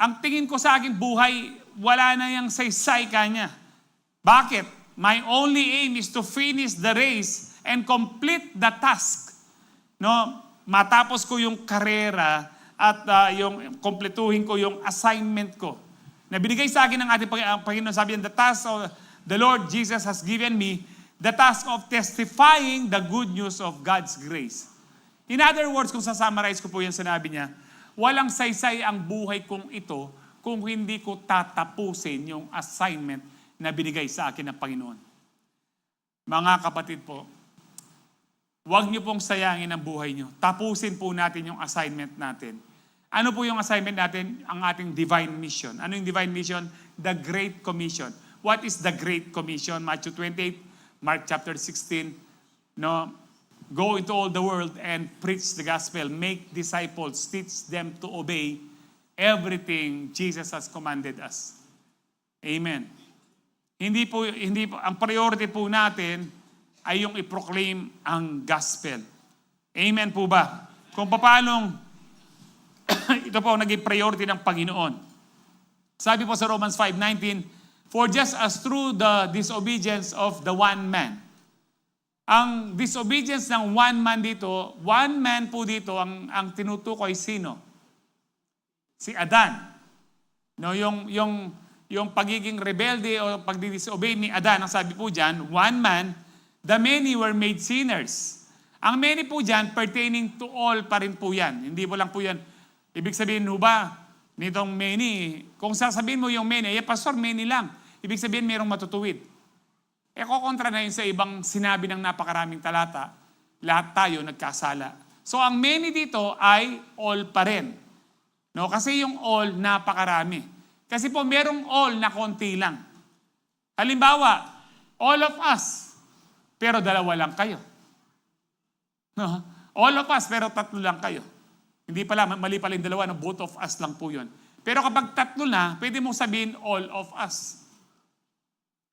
ang tingin ko sa aking buhay, wala na yung saysay kanya. Bakit? My only aim is to finish the race and complete the task. Matapos ko yung karera at yung kompletuhin ko yung assignment ko. Na binigay sa akin ng ating Panginoon, sabi niya, the task of the Lord Jesus has given me, the task of testifying the good news of God's grace. In other words, kung sasummarize ko po yung sinabi niya, walang saysay ang buhay kong ito kung hindi ko tatapusin yung assignment na binigay sa akin ng Panginoon. Mga kapatid po, huwag niyo pong sayangin ang buhay niyo. Tapusin po natin yung assignment natin. Ano po yung assignment natin? Ang ating divine mission. Ano yung divine mission? The Great Commission. What is the Great Commission? Matthew 28, Mark chapter 16. Go into all the world and preach the gospel. Make disciples. Teach them to obey everything Jesus has commanded us. Amen. Hindi po, ang priority po natin ay yung i-proclaim ang gospel. Amen po ba? Kung paanong ito po naging priority ng Panginoon. Sabi po sa Romans 5:19, for just as through the disobedience of the one man. Ang disobedience ng one man po dito, ang tinutukoy sino? Si Adan. Yung pagiging rebelde o pagdidisobey ni Adan, ang sabi po dyan, one man, the many were made sinners. Ang many po dyan, pertaining to all pa rin po yan. Hindi po lang po yan. Ibig sabihin ba, nitong many, kung sasabihin mo yung many, pastor, many lang. Ibig sabihin, mayroong matutuwid. Kokontra na yun sa ibang sinabi ng napakaraming talata, lahat tayo nagkasala. So ang many dito ay all pa rin. Kasi yung all, napakarami. Kasi po merong all na konti lang. Halimbawa, all of us, pero dalawa lang kayo. No? All of us, pero tatlo lang kayo. Hindi pala, mali pala yung dalawa, no? Both of us lang po yun. Pero kapag tatlo na, pwede mong sabihin all of us.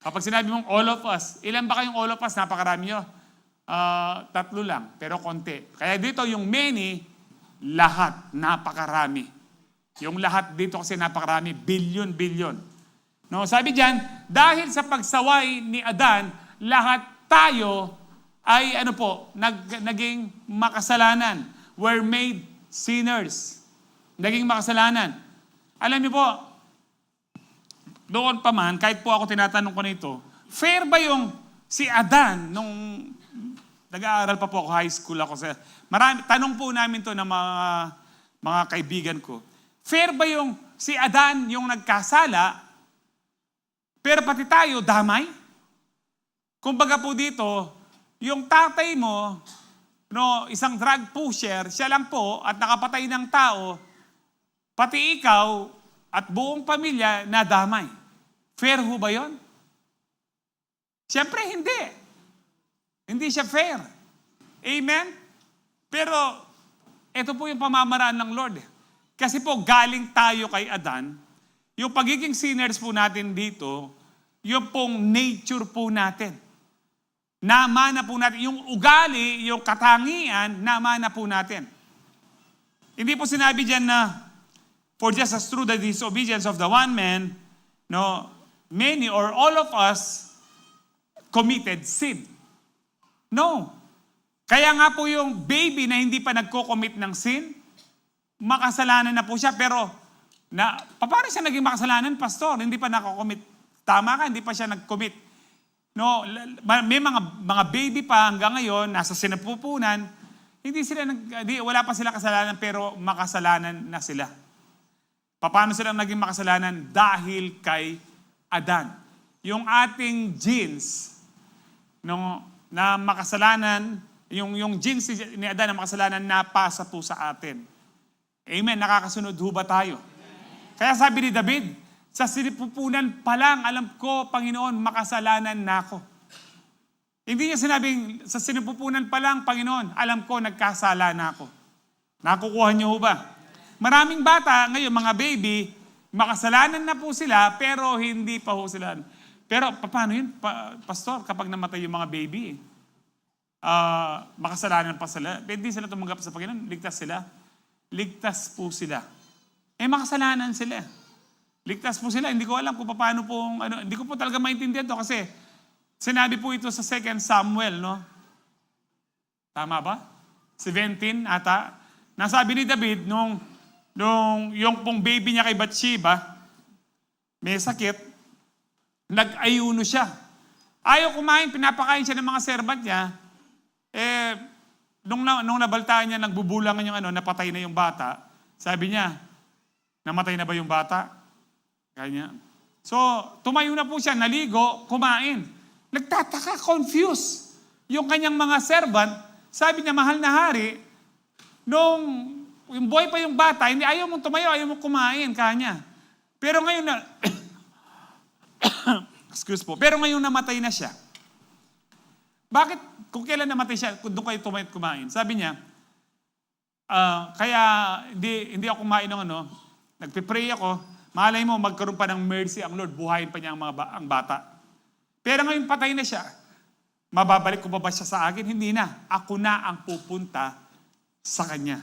Kapag sinabi mong all of us, ilan ba kayong all of us? Napakarami nyo. Tatlo lang, pero konti. Kaya dito yung many, lahat, napakarami. Yung lahat dito kasi napakarami, billion. No, sabi diyan, dahil sa pagsaway ni Adan, lahat tayo ay naging makasalanan. Were made sinners. Naging makasalanan. Alam niyo po, doon pa man, kahit po ako tinatanong ko nito, fair ba yung si Adan nung nag-aaral pa po ako, high school ako. Tanong po namin to ng mga kaibigan ko. Fair ba yung si Adan yung nagkasala, pero pati tayo damay? Kumbaga po dito, yung tatay mo, isang drug pusher, siya lang po at nakapatay ng tao, pati ikaw at buong pamilya nadamay. Fair ho ba yun? Siyempre hindi. Hindi siya fair. Amen? Pero ito po yung pamamaraan ng Lord. Kasi po galing tayo kay Adan, yung pagiging sinners po natin dito, yung pong nature po natin. Namana po natin. Yung ugali, yung katangian, namana po natin. Hindi po sinabi dyan na, for just as through the disobedience of the one man, many or all of us committed sin. No. Kaya nga po yung baby na hindi pa nagko-commit ng sin, makasalanan na po siya. Pero, paano siya naging makasalanan, pastor? Hindi pa nako-commit. Tama ka, hindi pa siya nag-commit. No, may mga baby pa hanggang ngayon, nasa sinapupunan, wala pa sila kasalanan, pero makasalanan na sila. Paano sila naging makasalanan? Dahil kay Adan. Yung ating genes, na makasalanan, yung genes ni Adan na makasalanan, napasa po sa atin. Amen. Nakakasunod ho ba tayo? Kaya sabi ni David, sa sinipupunan pa lang, alam ko, Panginoon, makasalanan na ako. Hindi niya sinabing, sa sinipupunan pa lang, Panginoon, alam ko, nagkasala na ako. Nakukuha niyo ho ba? Maraming bata, ngayon, mga baby, makasalanan na po sila, pero hindi pa ho sila. Pero paano yun, pastor, kapag namatay yung mga baby, makasalanan pa sila. Hindi sila tumanggap sa Panginoon, ligtas sila. Ligtas po sila. Makasalanan sila. Ligtas po sila. Hindi ko alam kung paano hindi ko po talaga maintindihan to kasi sinabi po ito sa 2 Samuel, no? Tama ba? 17 ata. Nasabi ni David nung yung pong baby niya kay Bathsheba, may sakit, nag-ayuno siya. Ayaw kumain, pinapakain siya ng mga servant niya. Nung nabaltaan niya, nagbubulangan yung napatay na yung bata, sabi niya, namatay na ba yung bata? Kanya. So, tumayo na po siya, naligo, kumain. Nagtataka, confused. Yung kanyang mga servant, sabi niya, mahal na hari, yung boy pa yung bata, hindi ayaw mong tumayo, ayaw mong kumain, kanya. Pero ngayon na, excuse po, pero ngayon namatay na siya. Bakit, kung kailan namatay siya, doon kayo tumayo at kumain? Sabi niya, kaya hindi ako kumain ng nagpipray ako, malay mo, magkaroon pa ng mercy ang Lord, buhayin pa niya ang bata. Pero ngayon patay na siya. Mababalik ko ba siya sa akin? Hindi na. Ako na ang pupunta sa kanya.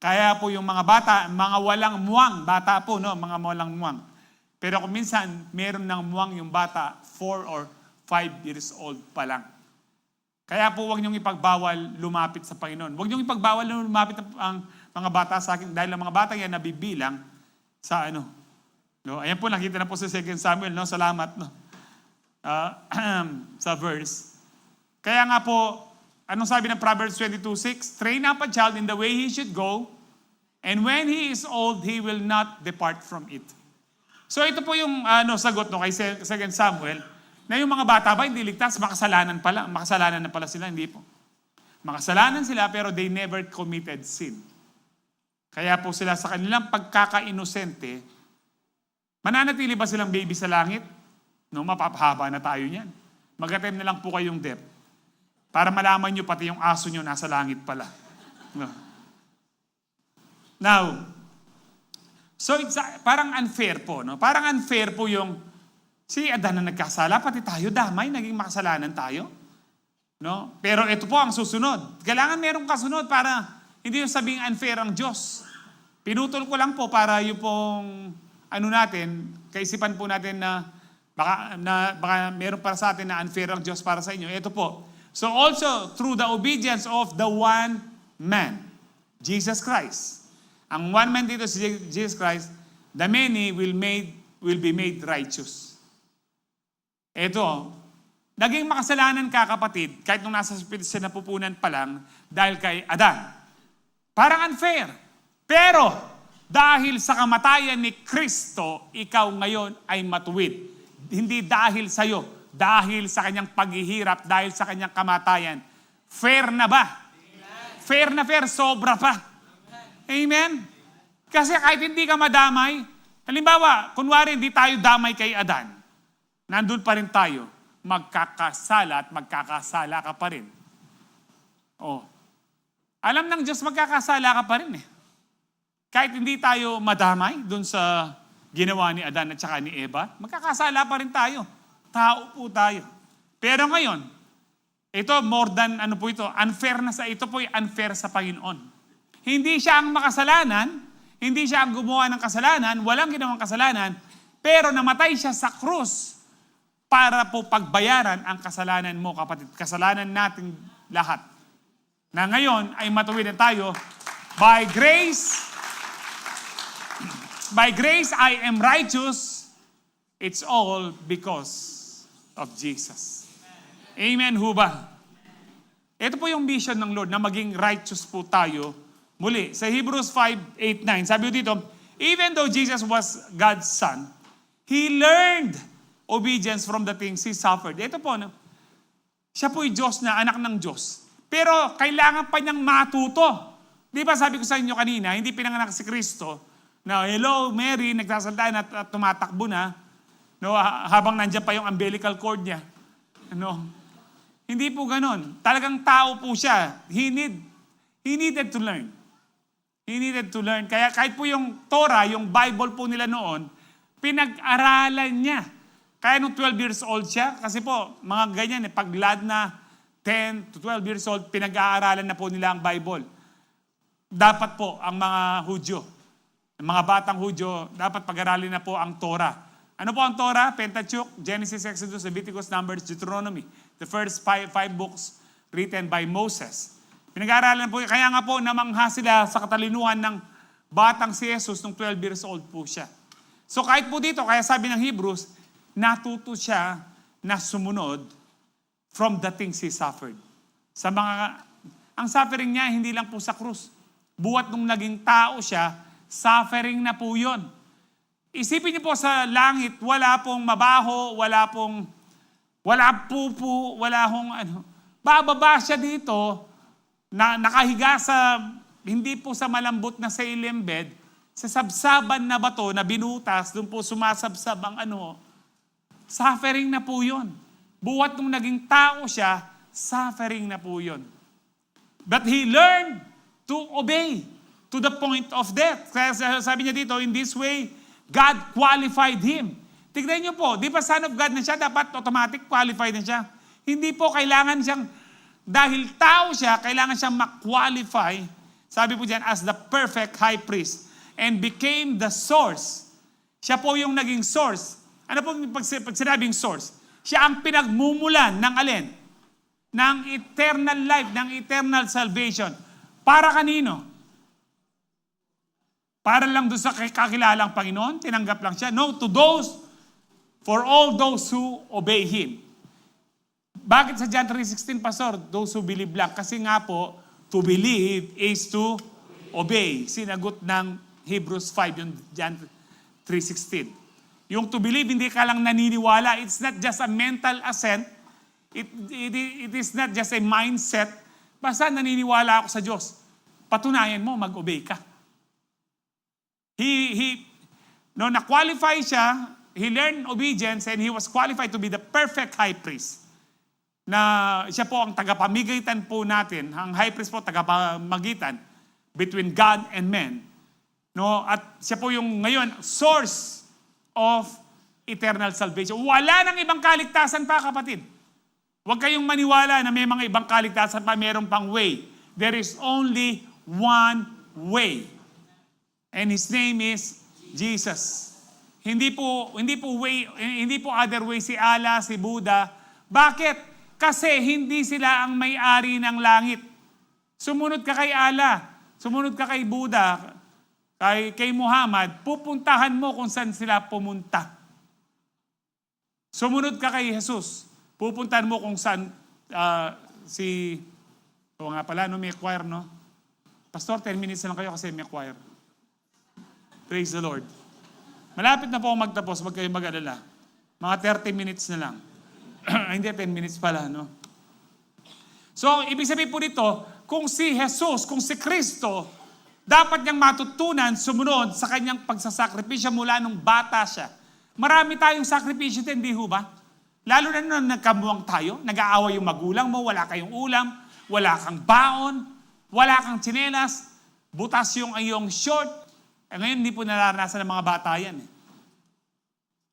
Kaya po yung mga bata, mga walang muwang, bata po, mga walang muwang. Pero kung minsan, meron ng muwang yung bata, 4 or 5 years old pa lang. Kaya po huwag niyong ipagbawal lumapit sa Panginoon. Huwag niyong ipagbawal lumapit ang mga bata sa akin dahil ang mga bata yan nabibilang sa Ayan po, nakita na po sa 2 Samuel, Salamat, sa verse. Kaya nga po, anong sabi ng Proverbs 22:6? Train up a child in the way he should go, and when he is old, he will not depart from it. So ito po yung sagot kay 2 Samuel, na yung mga bata ba hindi ligtas, makasalanan na pala sila, hindi po. Makasalanan sila pero they never committed sin. Kaya po sila sa kanilang pagkaka-inosente, mananatili ba silang baby sa langit? No, mapapahaba na tayo niyan. Mag-attempt na lang po kayong depth para malaman nyo pati yung aso nyo nasa langit pala. No. Now, so it's parang unfair po. No? Parang unfair po yung si Adan na nagkasala, pati tayo damay, naging makasalanan tayo. No? Pero ito po ang susunod. Kailangan merong kasunod para hindi yung sabing unfair ang Diyos. Pinutol ko lang po para yung pong kaisipan po natin na baka meron para sa atin na unfair ang Diyos para sa inyo. Ito po. So also, through the obedience of the one man, Jesus Christ. Ang one man dito si Jesus Christ, the many will be made righteous. Ito, naging makasalanan ka kapatid, kahit nung nasa sinapupunan pa lang, dahil kay Adan. Parang unfair. Pero, dahil sa kamatayan ni Kristo, ikaw ngayon ay matuwid. Hindi dahil sa'yo, dahil sa kanyang paghihirap, dahil sa kanyang kamatayan. Fair na ba? Amen. Fair na fair, sobra pa. Amen? Kasi kahit hindi ka madamay, halimbawa, kunwari hindi tayo damay kay Adan, nandun pa rin tayo, magkakasala at magkakasala ka pa rin. Oh. Alam ng Diyos, magkakasala ka pa rin eh. Kahit hindi tayo madamay dun sa ginawa ni Adan at saka ni Eva, magkakasala pa rin tayo. Tao po tayo. Pero ngayon, ito more than unfair na ito po unfair sa Panginoon. Hindi siya ang makasalanan, hindi siya ang gumawa ng kasalanan, walang ginawang kasalanan, pero namatay siya sa krus para po pagbayaran ang kasalanan mo, kapatid. Kasalanan natin lahat. Na ngayon ay matuwid na tayo by grace. By grace, I am righteous. It's all because of Jesus. Amen, huba? Ito po yung mission ng Lord, na maging righteous po tayo. Muli, sa Hebrews 5:8-9, sabi dito, even though Jesus was God's Son, He learned obedience from the things He suffered. Ito po, siya po'y Diyos na anak ng Diyos. Pero kailangan pa niyang matuto. Di ba sabi ko sa inyo kanina, hindi pinanganak si Kristo, na hello, Mary, nagsasalita na at tumatakbo na, no, habang nandiyan pa yung umbilical cord niya. Ano? Hindi po ganon. Talagang tao po siya. He needed to learn. He needed to learn. Kaya kahit po yung Torah, yung Bible po nila noon, pinag-aralan niya. Kaya nung 12 years old siya, kasi po, mga ganyan, pag lad na 10 to 12 years old, pinag-aaralan na po nila ang Bible. Dapat po, ang mga Hudyo, mga batang Hudyo, dapat pag-aralin na po ang Torah. Ano po ang Torah? Pentateuch, Genesis, Exodus, Leviticus, Numbers, Deuteronomy. The first five books written by Moses. Pinag-aaralan po, kaya nga po namangha sila sa katalinuhan ng batang si Jesus nung 12 years old po siya. So kahit po dito, kaya sabi ng Hebrews, natuto siya na sumunod from the things He suffered. Ang suffering niya, hindi lang po sa krus. Buhat nung naging tao siya, suffering na po yun. Isipin niyo po sa langit, wala pong mabaho, wala pupo, wala hong Bababa siya dito, na nakahiga sa, hindi po sa malambot na sailem bed, sa sabsaban na bato na binutas, doon po sumasabsab ang suffering na po yun. Buhat nung naging tao siya, suffering na po yun. But He learned to obey to the point of death. Kaya sabi niya dito, in this way, God qualified Him. Tignan niyo po, di ba Son of God na siya, dapat automatic qualified na siya. Hindi po kailangan siyang, dahil tao siya, kailangan siyang ma-qualify, sabi po diyan, as the perfect high priest, and became the source. Siya po yung naging source. Ano po pag sinabing source? Siya ang pinagmumulan ng alin? Ng eternal life, ng eternal salvation. Para kanino? Para lang doon sa kakilalang Panginoon, tinanggap lang siya. No, for all those who obey Him. Bakit sa John 3:16, Pastor? Those who believe lang. Kasi nga po, to believe is to obey. Sinagot ng Hebrews 5, yung John 3:16. Yung to believe, hindi ka lang naniniwala. It's not just a mental assent. It is not just a mindset. Basta naniniwala ako sa Diyos. Patunayan mo, mag-obey ka. Na-qualify siya he learned obedience and he was qualified to be the perfect high priest. Na siya po ang tagapamagitan po natin, ang high priest po tagapamagitan between God and men. No, at siya po yung ngayon source of eternal salvation. Wala nang ibang kaligtasan pa, kapatid. Huwag kayong maniwala na may mga ibang kaligtasan pa, mayroon pang way. There is only one way. And his name is Jesus. Hindi po other way si Allah, si Buddha. Bakit? Kasi hindi sila ang may-ari ng langit. Sumunod ka kay Allah, sumunod ka kay Buddha, kay Muhammad, pupuntahan mo kung saan sila pumunta. Sumunod ka kay Jesus, pupuntahan mo kung saan may choir, no? Pastor, 10 minutes na lang kayo kasi may choir. Praise the Lord. Malapit na po ako magtapos, wag kayong mag-alala. Mga 30 minutes na lang. Hindi, 10 minutes pala, no? So, ibig sabihin po dito, kung si Jesus, kung si Kristo, dapat niyang matutunan sumunod sa kanyang pagsasakripisyo mula nung bata siya. Marami tayong sakripisyo din, di ho ba? Lalo na nung nagkamuwang tayo, nag-aaway yung magulang mo, wala kayong ulam, wala kang baon, wala kang tsinelas, butas yung iyong short. Ngayon, hindi po naranasan ng mga bata yan.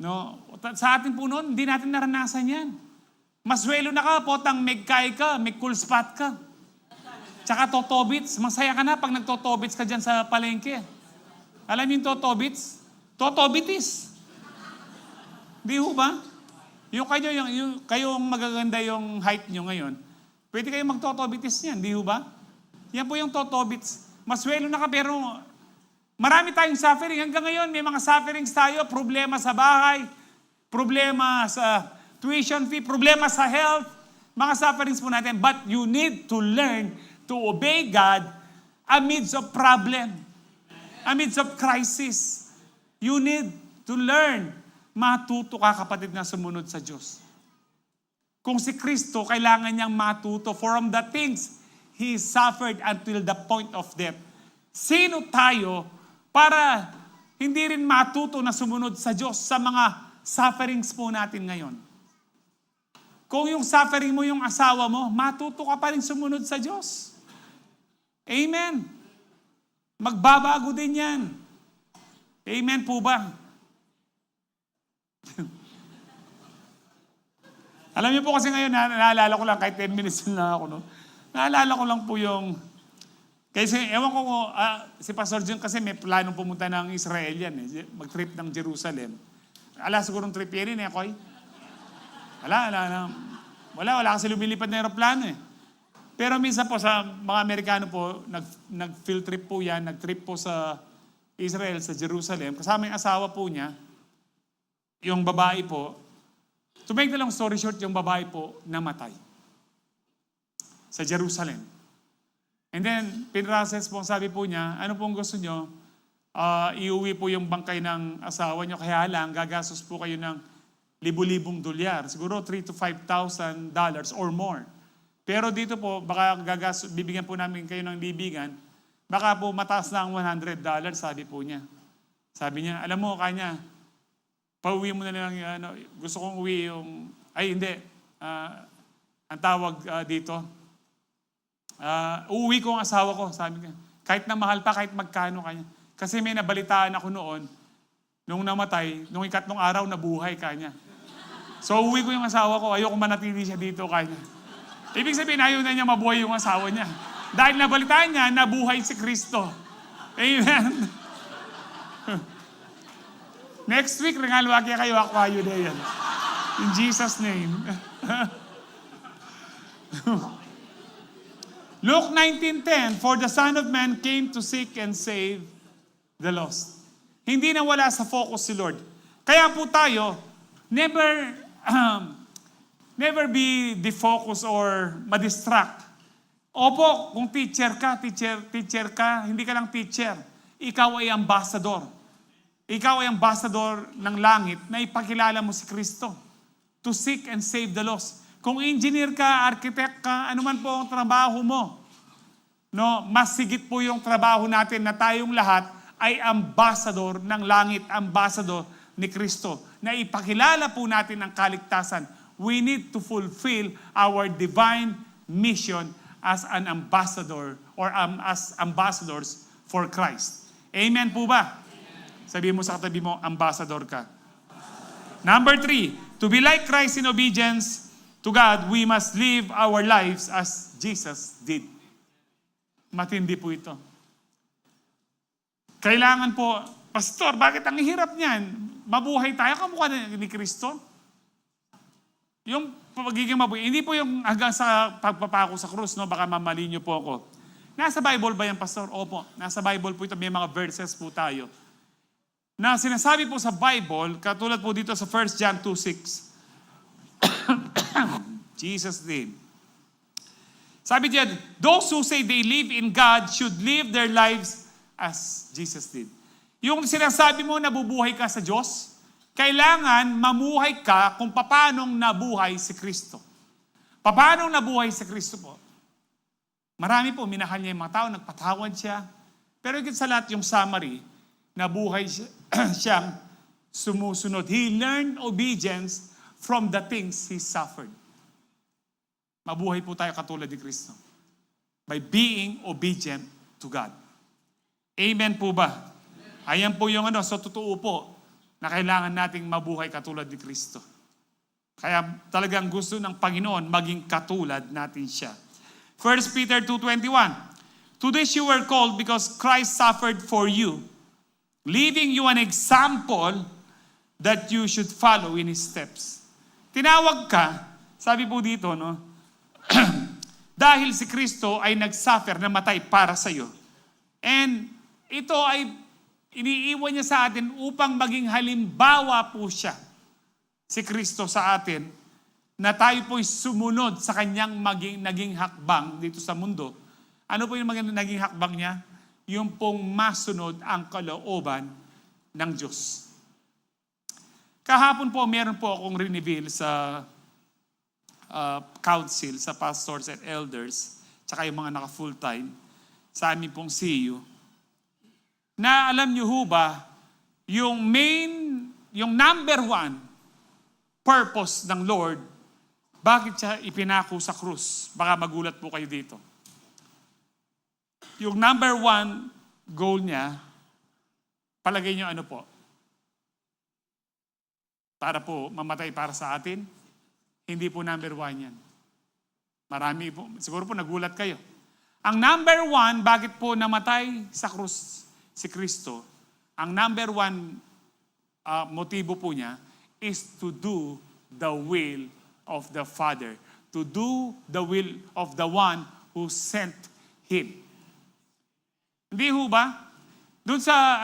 No? Sa atin po noon, hindi natin naranasan yan. Maswelo na ka, potang megkay ka, may cool spot ka. Tsaka totobits, masaya ka na pag nagtotobits ka dyan sa palengke. Alam niyo yung totobits? Totobitis. Di ho ba? Yung kayong magaganda yung height nyo ngayon, pwede kayong magtotobitis niyan, di ho ba? Yan po yung totobits. Maswelo na ka pero marami tayong suffering. Hanggang ngayon, may mga sufferings tayo. Problema sa bahay, problema sa tuition fee, problema sa health. Mga sufferings po natin. But you need to learn to obey God amidst of problem, amidst of crisis. You need to learn. Matuto ka, kapatid, na sumunod sa Diyos. Kung si Kristo, kailangan niyang matuto from the things He suffered until the point of death. Sino tayo para hindi rin matuto na sumunod sa Diyos sa mga sufferings po natin ngayon? Kung yung suffering mo yung asawa mo, matuto ka pa rin sumunod sa Diyos. Amen. Magbabago din yan. Amen po ba? Alam niyo po kasi ngayon, naalala ko lang, kahit 10 minutes na ako, no? Naalala ko lang po yung, kasi ewan ko, si Pastor John kasi may planong pumunta ng Israel yan, mag-trip ng Jerusalem. Sigurong trip yan eh, Koy? Wala kasi lumilipad na aeroplano eh. Pero minsan po sa mga Amerikano po, nag-field trip po yan, nag-trip po sa Israel, sa Jerusalem. Kasama yung asawa po niya, yung babae po, to make the long story short, yung babae po namatay sa Jerusalem. And then, pinrases po, sabi po niya, ano pong gusto nyo? Iuwi po yung bangkay ng asawa nyo, kaya lang, gagastos po kayo ng libu-libong dolyar. Siguro $3,000 to $5,000 or more. Pero dito po, baka bibigyan po namin kayo ng libigan, baka po mataas na ang $100, sabi po niya. Sabi niya, alam mo, kanya, pauwi mo na lang, gusto kong uwi yung, hindi, ang tawag dito, uuwi ko ang asawa ko, sabi niya. Kahit na mahal pa, kahit magkano kanya. Kasi may nabalitaan ako noon, nung namatay, nung ikatlong araw, nabuhay kanya. So uuwi ko yung asawa ko, ayoko manatili siya dito kanya. Ibig sabihin, ayaw na niya mabuhay yung asawa niya. Dahil nabalitaan niya, nabuhay si Kristo. Amen. Next week, rengalwagya kayo, akwayo na yan. In Jesus' name. Luke 19:10, for the Son of Man came to seek and save the lost. Hindi na wala sa focus si Lord. Kaya po tayo, never be defocused or madistract. Opo, kung teacher ka, hindi ka lang teacher. Ikaw ay ambassador. Ikaw ay ambassador ng langit na ipakilala mo si Kristo. To seek and save the lost. Kung engineer ka, architect ka, anuman po ang trabaho mo, no, mas sigit po yung trabaho natin na tayong lahat ay ambassador ng langit, ambassador ni Kristo, na ipakilala po natin ang kaligtasan, we need to fulfill our divine mission as an ambassador or as ambassadors for Christ. Amen po ba? Sabihin mo sa katabi mo, ambassador ka. Number 3, to be like Christ in obedience to God, we must live our lives as Jesus did. Matindi po ito. Kailangan po, Pastor, bakit ang hirap niyan? Mabuhay tayo kamukha ni Kristo? Yung pagiging mabuhay, hindi po yung hanggang sa pagpapako sa krus, no? Baka mamali niyo po ako. Nasa Bible ba yan, Pastor? Opo, nasa Bible po ito. May mga verses po tayo. Na sinasabi po sa Bible, katulad po dito sa 1 John 2:6. Jesus did. Sabi diyan, those who say they live in God should live their lives as Jesus did. Yung sinasabi mo nabubuhay ka sa Diyos, kailangan mamuhay ka kung paanong nabuhay si Kristo. Paanong nabuhay si Kristo po? Marami po, minahal niya yung mga tao, nagpatawad siya. Pero higit sa lahat yung summary, nabuhay siyang sumusunod. He learned obedience from the things He suffered. Mabuhay po tayo katulad ni Kristo. By being obedient to God. Amen po ba? Ayan po yung so totoo po na kailangan nating mabuhay katulad ni Kristo. Kaya talagang gusto ng Panginoon maging katulad natin siya. 1 Peter 2:21. To this you were called because Christ suffered for you, leaving you an example that you should follow in His steps. Tinawag ka, sabi po dito, no? Dahil si Kristo ay nagsuffer, namatay para sa iyo. And ito ay iniiwan niya sa atin upang maging halimbawa po siya, si Kristo sa atin, na tayo po'y sumunod sa kanyang naging hakbang dito sa mundo. Ano po yung naging hakbang niya? Yung pong masunod ang kalooban ng Diyos. Kahapon po, meron po akong reveal sa council, sa pastors and elders, tsaka yung mga naka-full-time, sa amin pong CU, na alam niyo ho ba, yung number 1 purpose ng Lord, bakit siya ipinako sa krus? Baka magulat po kayo dito. Yung number 1 goal niya, palagay niyo ano po? Para po mamatay para sa atin? Hindi po number 1 yan. Marami po, siguro po nagulat kayo. Ang number 1, bakit po namatay sa krus si Kristo? Ang number 1 motibo po niya is to do the will of the Father. To do the will of the one who sent Him. Hindi ho ba? Doon sa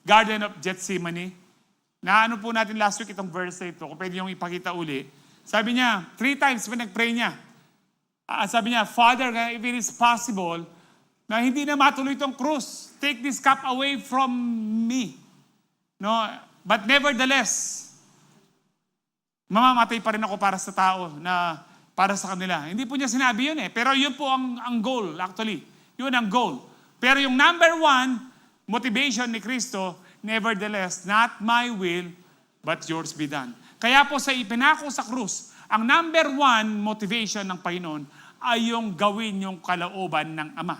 Garden of Gethsemane, na po natin last week itong verse na ito, kung pwede yung ipakita uli. Sabi niya, 3 times pinag-pray niya. Sabi niya, Father, if it is possible, na hindi na matuloy itong krus, take this cup away from me. No, but nevertheless, mamamatay pa rin ako para sa tao, na para sa kanila. Hindi po niya sinabi yun pero yun po ang goal actually. Yun ang goal. Pero yung number 1 motivation ni Kristo, nevertheless, not my will, but yours be done. Kaya po sa ipinako sa krus, ang number 1 motivation ng Panginoon ay yung gawin yung kalooban ng Ama.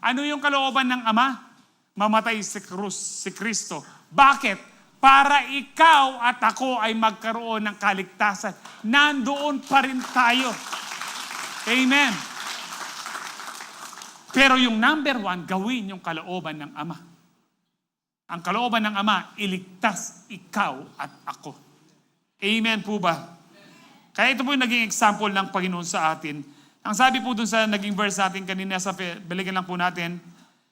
Ano yung kalooban ng Ama? Mamatay sa krus si Kristo. Bakit? Para ikaw at ako ay magkaroon ng kaligtasan. Nandoon pa rin tayo. Amen. Pero yung number 1, gawin yung kalooban ng Ama. Ang kalooban ng Ama, iligtas ikaw at ako. Amen po ba? Kaya ito po yung naging example ng Panginoon sa atin. Ang sabi po dun sa naging verse natin kanina, balikan lang po natin,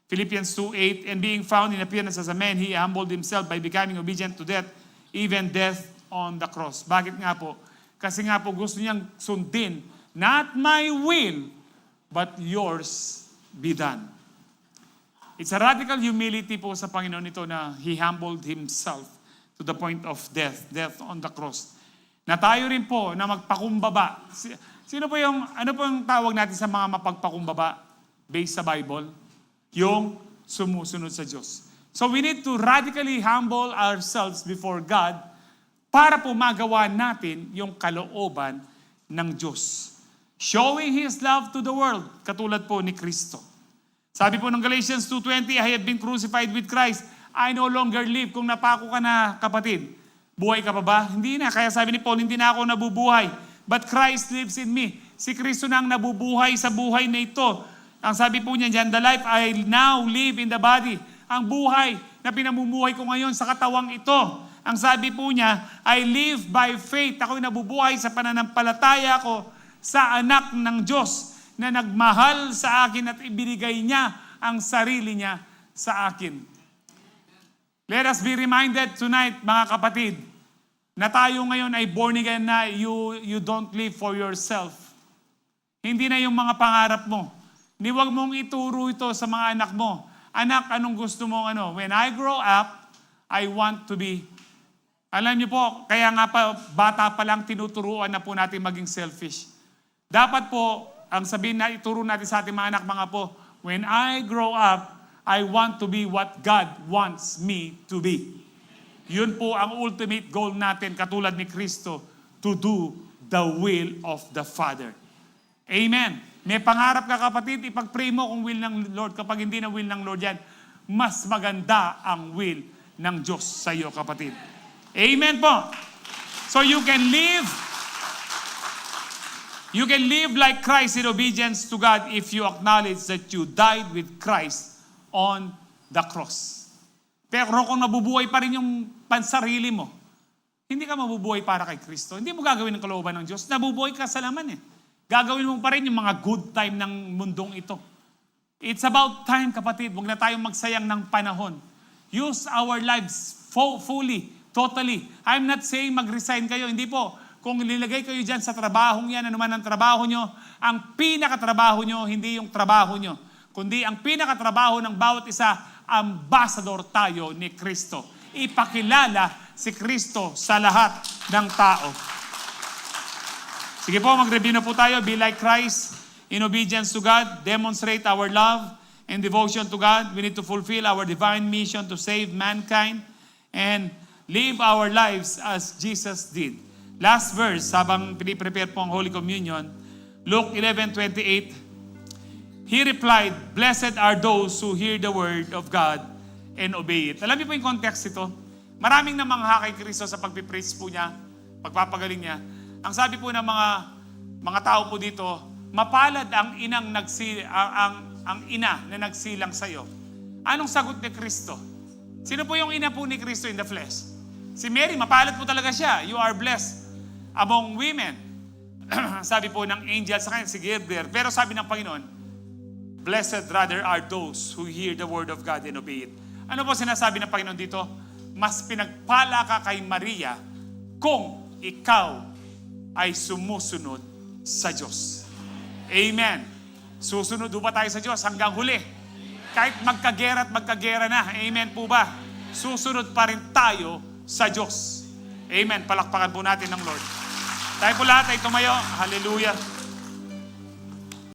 Philippians 2:8, and being found in appearance as a man, He humbled Himself by becoming obedient to death, even death on the cross. Bakit nga po? Kasi nga po gusto niyang sundin, not my will, but yours be done. It's a radical humility po sa Panginoon ito na He humbled Himself to the point of death on the cross. Na tayo rin po na magpakumbaba. Ano po yung tawag natin sa mga mapagpakumbaba based sa Bible? Yung sumusunod sa Diyos. So we need to radically humble ourselves before God para po magawa natin yung kalooban ng Diyos. Showing His love to the world, katulad po ni Kristo. Sabi po ng Galatians 2:20, I have been crucified with Christ. I no longer live. Kung napako ka na, kapatid, buhay ka pa ba? Hindi na. Kaya sabi ni Paul, hindi na ako nabubuhay. But Christ lives in me. Si Kristo na ang nabubuhay sa buhay na ito. Ang sabi po niya dyan, the life I now live in the body. Ang buhay na pinamumuhay ko ngayon sa katawang ito. Ang sabi po niya, I live by faith. Ako'y nabubuhay sa pananampalataya ko sa anak ng Diyos na nagmahal sa akin at ibinigay niya ang sarili niya sa akin. Let us be reminded tonight, mga kapatid, na tayo ngayon ay born again na you don't live for yourself. Hindi na yung mga pangarap mo. Huwag mong ituro ito sa mga anak mo. Anak, anong gusto mong ano? When I grow up, I want to be. Alam niyo po, kaya nga pa, bata pa lang tinuturuan na po natin maging selfish. Dapat po, ang sabihin na ituro natin sa ating mga anak, mga po, when I grow up, I want to be what God wants me to be. Yun po ang ultimate goal natin, katulad ni Kristo, to do the will of the Father. Amen. May pangarap ka, kapatid, ipag-pray mo kung will ng Lord. Kapag hindi na will ng Lord yan, mas maganda ang will ng Diyos sa iyo, kapatid. Amen po. So you can live like Christ in obedience to God if you acknowledge that you died with Christ on the cross. Pero kung nabubuhay pa rin yung pansarili mo, hindi ka mabubuhay para kay Kristo. Hindi mo gagawin ang kalooban ng Diyos. Nabubuhay ka sa laman eh. Gagawin mo pa rin yung mga good time ng mundong ito. It's about time, kapatid. Huwag na tayong magsayang ng panahon. Use our lives fully, totally. I'm not saying mag-resign kayo. Hindi po. Kung nilagay kayo dyan sa trabahong yan, anuman ang trabaho nyo, ang pinakatrabaho nyo, hindi yung trabaho nyo, kundi ang pinakatrabaho ng bawat isa, ambassador tayo ni Kristo. Ipakilala si Kristo sa lahat ng tao. Sige po, mag-review na po tayo. Be like Christ in obedience to God. Demonstrate our love and devotion to God. We need to fulfill our divine mission to save mankind and live our lives as Jesus did. Last verse, habang piniprepare po ang Holy Communion, Luke 11:28, He replied, Blessed are those who hear the word of God and obey it. Alam niyo po yung context ito? Maraming namangha kay Kristo sa pagpipraise po niya, pagpapagaling niya. Ang sabi po ng mga tao po dito, mapalad ang ina na nagsilang sa iyo. Anong sagot ni Kristo? Sino po yung ina po ni Kristo in the flesh? Si Mary, mapalad po talaga siya. You are blessed among women. Sabi po ng angel sa kanya, si Gabriel. Pero sabi ng Panginoon, blessed rather are those who hear the word of God and obey it. Ano po sinasabi ng Panginoon dito? Mas pinagpala ka kay Maria kung ikaw ay sumusunod sa Diyos. Amen. Susunod ba tayo sa Diyos hanggang huli? Kahit magkagera at magkagera na. Amen po ba? Susunod pa rin tayo sa Diyos. Amen. Palakpakan po natin ng Lord. Tayo po lahat ay tumayo. Hallelujah.